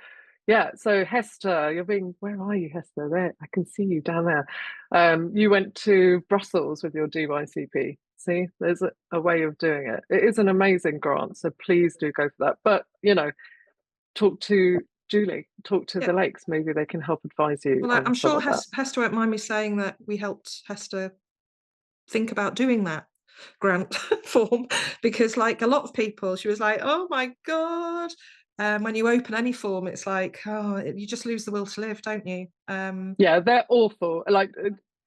S1: Yeah, so Hester, where are you, Hester? There, I can see you down there. You went to Brussels with your DYCP. See, there's a way of doing it. It is an amazing grant, so please do go for that. But, you know, talk to Julie, talk to the Lakes, maybe they can help advise you.
S2: Well, I'm sure Hester won't mind me saying that we helped Hester think about doing that grant form, because like a lot of people, she was like, oh my God. When you open any form, it's like, oh, you just lose the will to live, don't you?
S1: Yeah, they're awful. Like,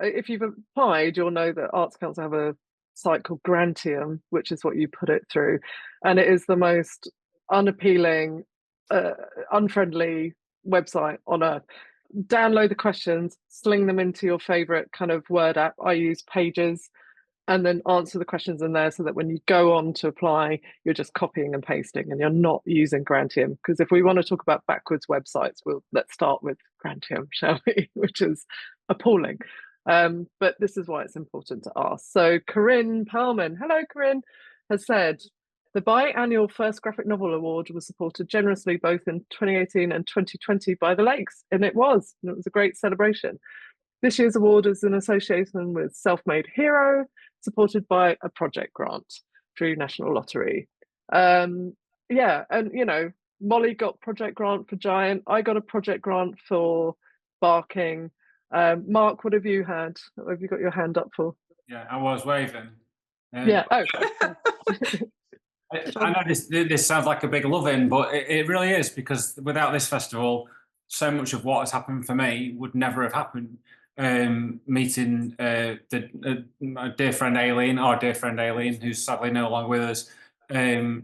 S1: if you've applied, you'll know that Arts Council have a site called Grantium, which is what you put it through. And it is the most unappealing, unfriendly website on earth. Download the questions, sling them into your favorite kind of Word app. I use Pages, and then answer the questions in there so that when you go on to apply, you're just copying and pasting and you're not using Grantium. Because if we want to talk about backwards websites, let's start with Grantium, shall we? Which is appalling. But this is why it's important to ask. So Corinne Perlman, hello Corinne, has said, the biannual First Graphic Novel Award was supported generously both in 2018 and 2020 by the Lakes, and it was a great celebration. This year's award is in association with Self-Made Hero, supported by a project grant through National Lottery. Yeah, and you know, Mollie got project grant for Giant. I got a project grant for Barking. Mark, what have you had? What have you got your hand up for?
S8: Yeah, I was waving.
S1: Yeah. Oh.
S8: I know this sounds like a big love-in, but it really is, because without this festival, so much of what has happened for me would never have happened. Meeting my dear friend Aileen, who's sadly no longer with us,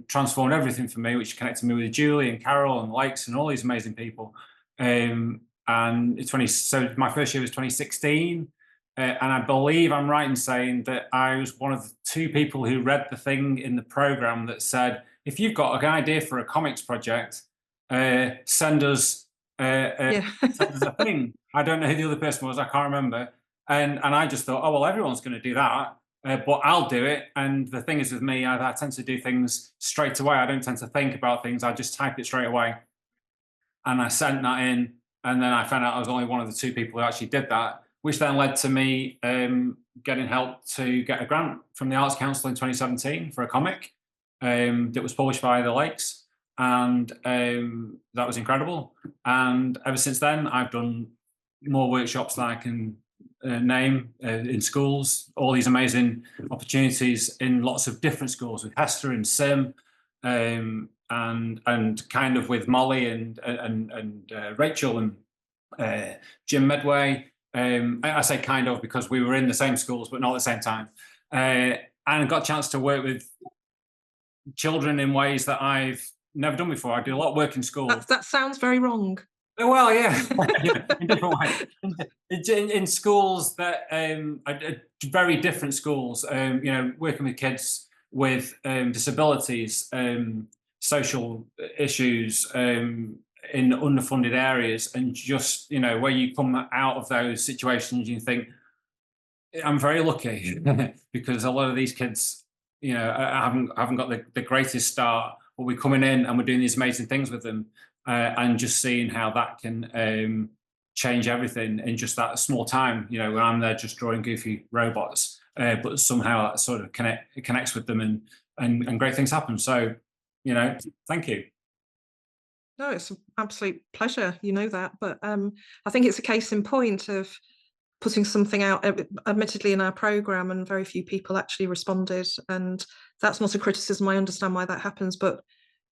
S8: transformed everything for me, which connected me with Julie and Carol and Lakes and all these amazing people. And so my first year was 2016, and I believe I'm right in saying that I was one of the 2 people who read the thing in the program that said, if you've got an idea for a comics project, send us a thing. I don't know who the other person was, I can't remember. And I just thought, oh, well, everyone's going to do that, but I'll do it. And the thing is with me, I tend to do things straight away. I don't tend to think about things. I just type it straight away. And I sent that in, and then I found out I was only one of the 2 people who actually did that, which then led to me getting help to get a grant from the Arts Council in 2017 for a comic that was published by the Lakes. And that was incredible. And ever since then, I've done more workshops than I can name in schools, all these amazing opportunities in lots of different schools with Hester and Sim, and kind of with Mollie and Rachel and Jim Medway. I say kind of because we were in the same schools, but not at the same time. And I got a chance to work with children in ways that I've never done before. I do a lot of work in schools.
S2: That sounds very wrong.
S8: Well, yeah, in different ways. In schools that are very different schools, you know, working with kids with disabilities, social issues, in underfunded areas, and just, you know, where you come out of those situations, you think, I'm very lucky because a lot of these kids, you know, haven't got the greatest start, but we're coming in and we're doing these amazing things with them. And just seeing how that can change everything in just that small time. You know, when I'm there just drawing goofy robots, but somehow that sort of connects with them, and great things happen. So, you know, thank you.
S2: No, it's an absolute pleasure, you know that. But I think it's a case in point of putting something out, admittedly in our programme, and very few people actually responded. And that's not a criticism. I understand why that happens, but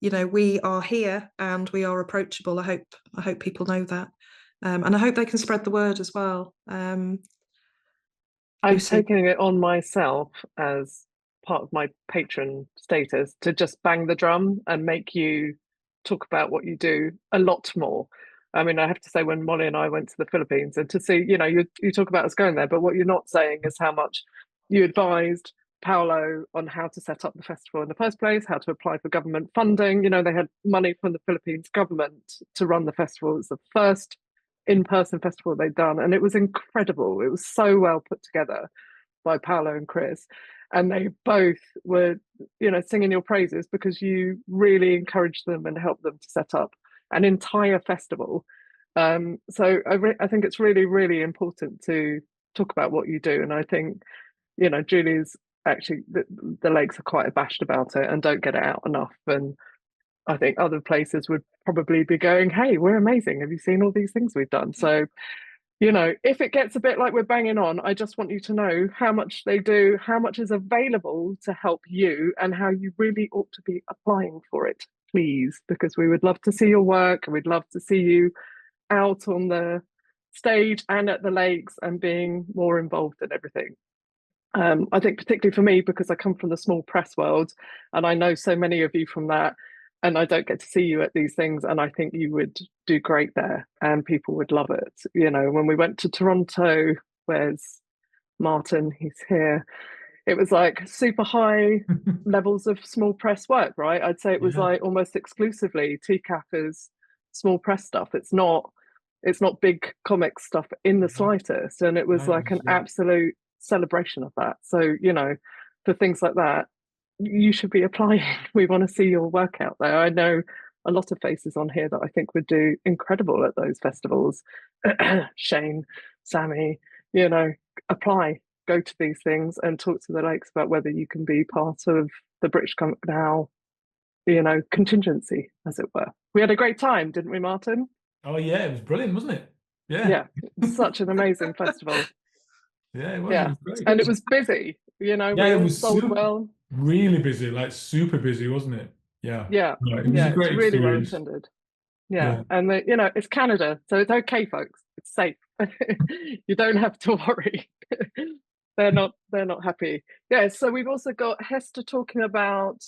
S2: you know, we are here and we are approachable. I hope people know that, and I hope they can spread the word as well.
S1: I'm taking it on myself as part of my patron status to just bang the drum and make you talk about what you do a lot more. I mean, I have to say, when Mollie and I went to the Philippines, and to see, you know, you talk about us going there, but what you're not saying is how much you advised Paolo on how to set up the festival in the first place, how to apply for government funding. You know, they had money from the Philippines government to run the festival. It was the first in-person festival they'd done, and it was incredible. It was so well put together by Paolo and Chris, and they both were, you know, singing your praises because you really encouraged them and helped them to set up an entire festival. So I think it's really, really important to talk about what you do. And I think, you know, Julie's actually, the Lakes are quite abashed about it and don't get it out enough. And I think other places would probably be going, hey, we're amazing. Have you seen all these things we've done? So, you know, if it gets a bit like we're banging on, I just want you to know how much they do, how much is available to help you, and how you really ought to be applying for it, please, because we would love to see your work, and we'd love to see you out on the stage and at the Lakes and being more involved in everything. I think particularly for me, because I come from the small press world and I know so many of you from that, and I don't get to see you at these things, and I think you would do great there and people would love it. You know, when we went to Toronto, where's Martin? He's here. It was like super high levels of small press work, right? I'd say it was like almost exclusively TCAF is small press stuff. It's not big comic stuff in the slightest. And it was like an absolute celebration of that. So, you know, for things like that, you should be applying. We want to see your work out there. I know a lot of faces on here that I think would do incredible at those festivals. Shane, Sammy, you know, apply, go to these things and talk to the Lakes about whether you can be part of the British Comic Now, you know, contingency, as it were. We had a great time, didn't we, Martin?
S9: Oh yeah, it was brilliant, wasn't it? Yeah.
S1: Yeah, such an amazing festival.
S9: Yeah, it was.
S1: Yeah,
S9: it was great.
S1: And it was busy, you know,
S9: yeah,
S1: we
S9: it was
S1: sold well.
S9: Really busy, like super busy, wasn't it? Yeah.
S1: Yeah,
S9: no, it was a great
S1: it's really well
S9: experience.
S1: attended. Yeah. And you know, it's Canada, so it's okay, folks. It's safe. You don't have to worry. They're not happy. Yeah. So we've also got Hester talking about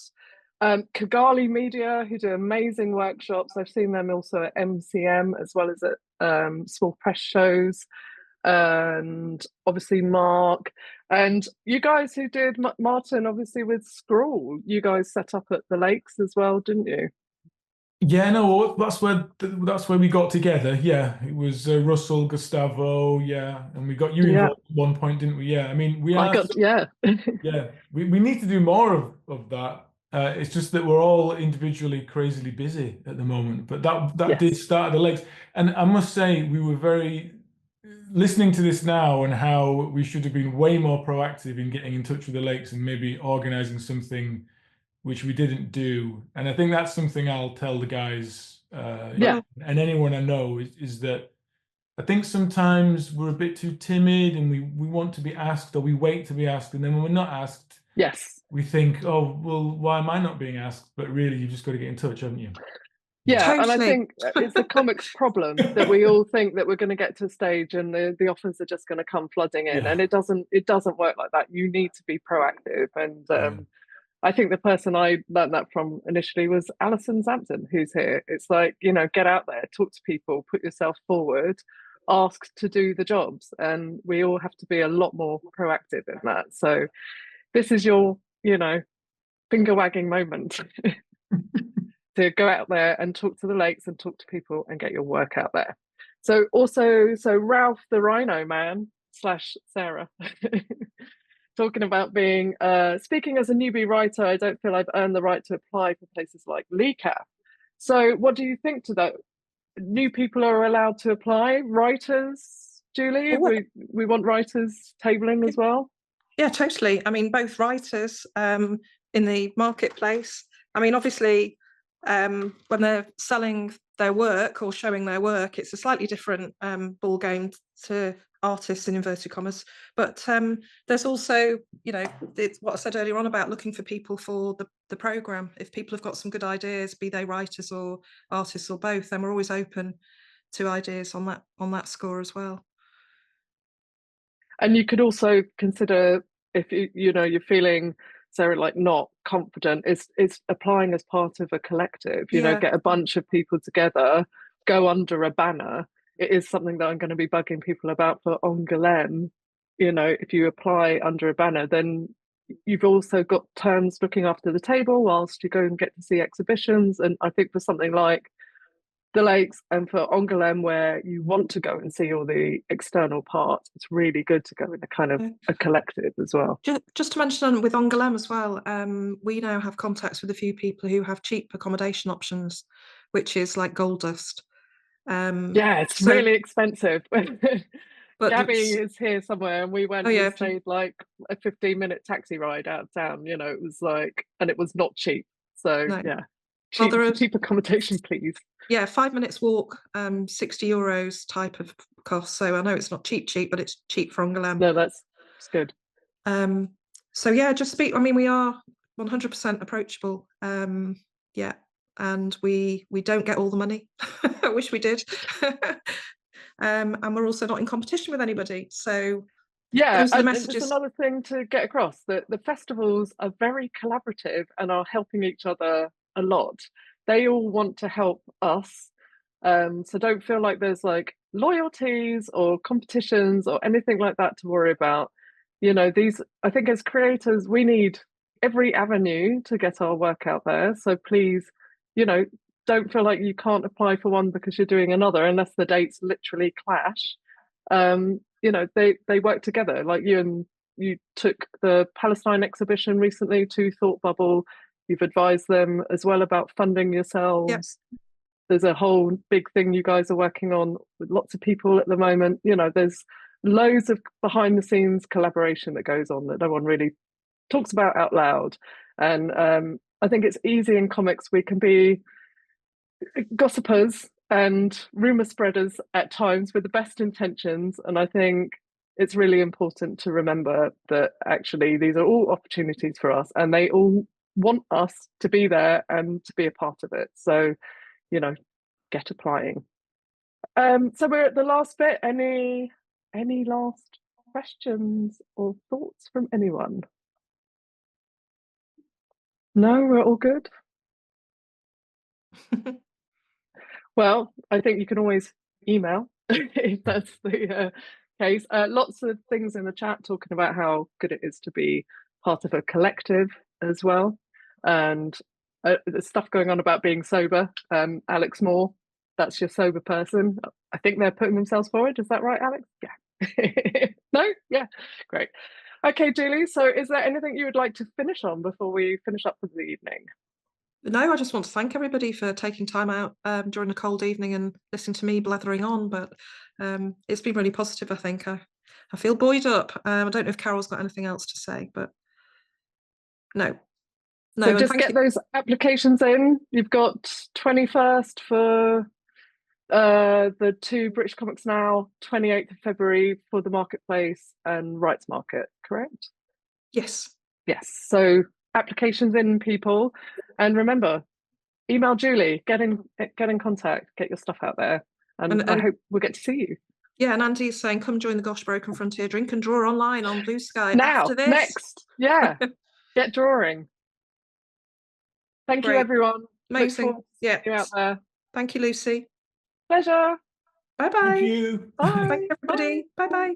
S1: Kigali Media, who do amazing workshops. I've seen them also at MCM as well as at small press shows. And obviously Mark, and you guys who did Martin, obviously with Scrawl, you guys set up at the Lakes as well, didn't you?
S9: Yeah, no, that's where we got together. Yeah, it was Russell, Gustavo, yeah, and we got you involved at one point, didn't we? Yeah, I mean, we need to do more of that. It's just that we're all individually crazily busy at the moment, but that did start at the Lakes, and I must say we were very listening to this now and how we should have been way more proactive in getting in touch with the Lakes and maybe organizing something, which we didn't do. And I think that's something I'll tell the guys and anyone I know is that I think sometimes we're a bit too timid and we want to be asked, or we wait to be asked, and then when we're not asked, we think, oh, well, why am I not being asked? But really, you've just got to get in touch, haven't you?
S1: Yeah, totally. And I think it's the comics problem that we all think that we're going to get to a stage and the offers are just going to come flooding in, and it doesn't work like that. You need to be proactive, and I think the person I learned that from initially was Alison Zampton, who's here. It's like, you know, get out there, talk to people, put yourself forward, ask to do the jobs, and we all have to be a lot more proactive in that. So this is your, you know, finger wagging moment. To go out there and talk to the Lakes and talk to people and get your work out there. So Ralph the Rhino Man / Sarah talking about being speaking as a newbie writer, I don't feel I've earned the right to apply for places like LICAF. So what do you think to new people are allowed to apply. Writers, Julie, we want writers tabling as well.
S2: Yeah, totally. I mean, both writers in the marketplace. I mean, obviously, when they're selling their work or showing their work, it's a slightly different ball game to artists in inverted commas. But there's also, you know, it's what I said earlier on about looking for people for the programme. If people have got some good ideas, be they writers or artists or both, then we're always open to ideas on that score as well.
S1: And you could also consider, if you're feeling like not confident, it's applying as part of a collective. You know, get a bunch of people together, go under a banner. It is something that I'm going to be bugging people about for Angoulême. You know, if you apply under a banner, then you've also got terms looking after the table whilst you go and get to see exhibitions. And I think for something like the Lakes and for Angoulême, where you want to go and see all the external parts, it's really good to go in a kind of a collective as well.
S2: Just to mention with Angoulême as well, we now have contacts with a few people who have cheap accommodation options, which is like gold dust.
S1: Yeah, it's really expensive. But Gabby is here somewhere, and we went and stayed like a 15-minute taxi ride out of town. You know, it was like, and it was not cheap. So yeah. Cheap accommodation, please.
S2: Yeah, 5 minutes walk, €60 type of cost. So I know it's not cheap, but it's cheap for Angoulême.
S1: No, that's good.
S2: So yeah, just speak. I mean, we are 100% approachable. Yeah, and we don't get all the money. I wish we did. And we're also not in competition with anybody. So
S1: yeah,
S2: those are the messages.
S1: There's another thing to get across, that the festivals are very collaborative and are helping each other a lot. They all want to help us, so don't feel like there's like loyalties or competitions or anything like that to worry about. You know, I think as creators we need every avenue to get our work out there, so please, you know, don't feel like you can't apply for one because you're doing another unless the dates literally clash. You know, they work together. Like you took the Palestine exhibition recently to Thought Bubble. You've advised them as well about funding yourselves.
S2: Yep.
S1: There's a whole big thing you guys are working on with lots of people at the moment. You know, there's loads of behind the scenes collaboration that goes on that no one really talks about out loud. And I think it's easy in comics. We can be gossipers and rumor spreaders at times with the best intentions. And I think it's really important to remember that actually these are all opportunities for us, and they all want us to be there and to be a part of it. So, you know, get applying. So we're at the last bit. Any last questions or thoughts from anyone? No, we're all good. Well, I think you can always email if that's the case. Lots of things in the chat talking about how good it is to be part of a collective as well. And there's stuff going on about being sober. Alex Moore, that's your sober person. I think they're putting themselves forward. Is that right, Alex? Yeah. No? Yeah. Great. Okay, Julie, so is there anything you would like to finish on before we finish up for the evening?
S2: No, I just want to thank everybody for taking time out during a cold evening and listening to me blathering on, but it's been really positive, I think. I feel buoyed up. I don't know if Carol's got anything else to say, but no.
S1: So just get those applications in. You've got 21st for the 2 British Comics Now, 28th of February for the Marketplace and Rights Market, correct?
S2: Yes.
S1: Yes. So applications in, people, and remember, email Julie, get in contact, get your stuff out there, and I hope we'll get to see you.
S2: Yeah, and Andy's saying come join the Gosh Broken Frontier Drink and Draw online on Blue Sky
S1: now,
S2: after this.
S1: Next. Yeah. Get drawing. Thank you, everyone.
S2: Amazing. Yeah.
S1: You out there.
S2: Thank you, Lucy.
S1: Pleasure.
S2: Bye bye.
S9: Thank you.
S1: Bye.
S2: Thank you, everybody. Bye bye.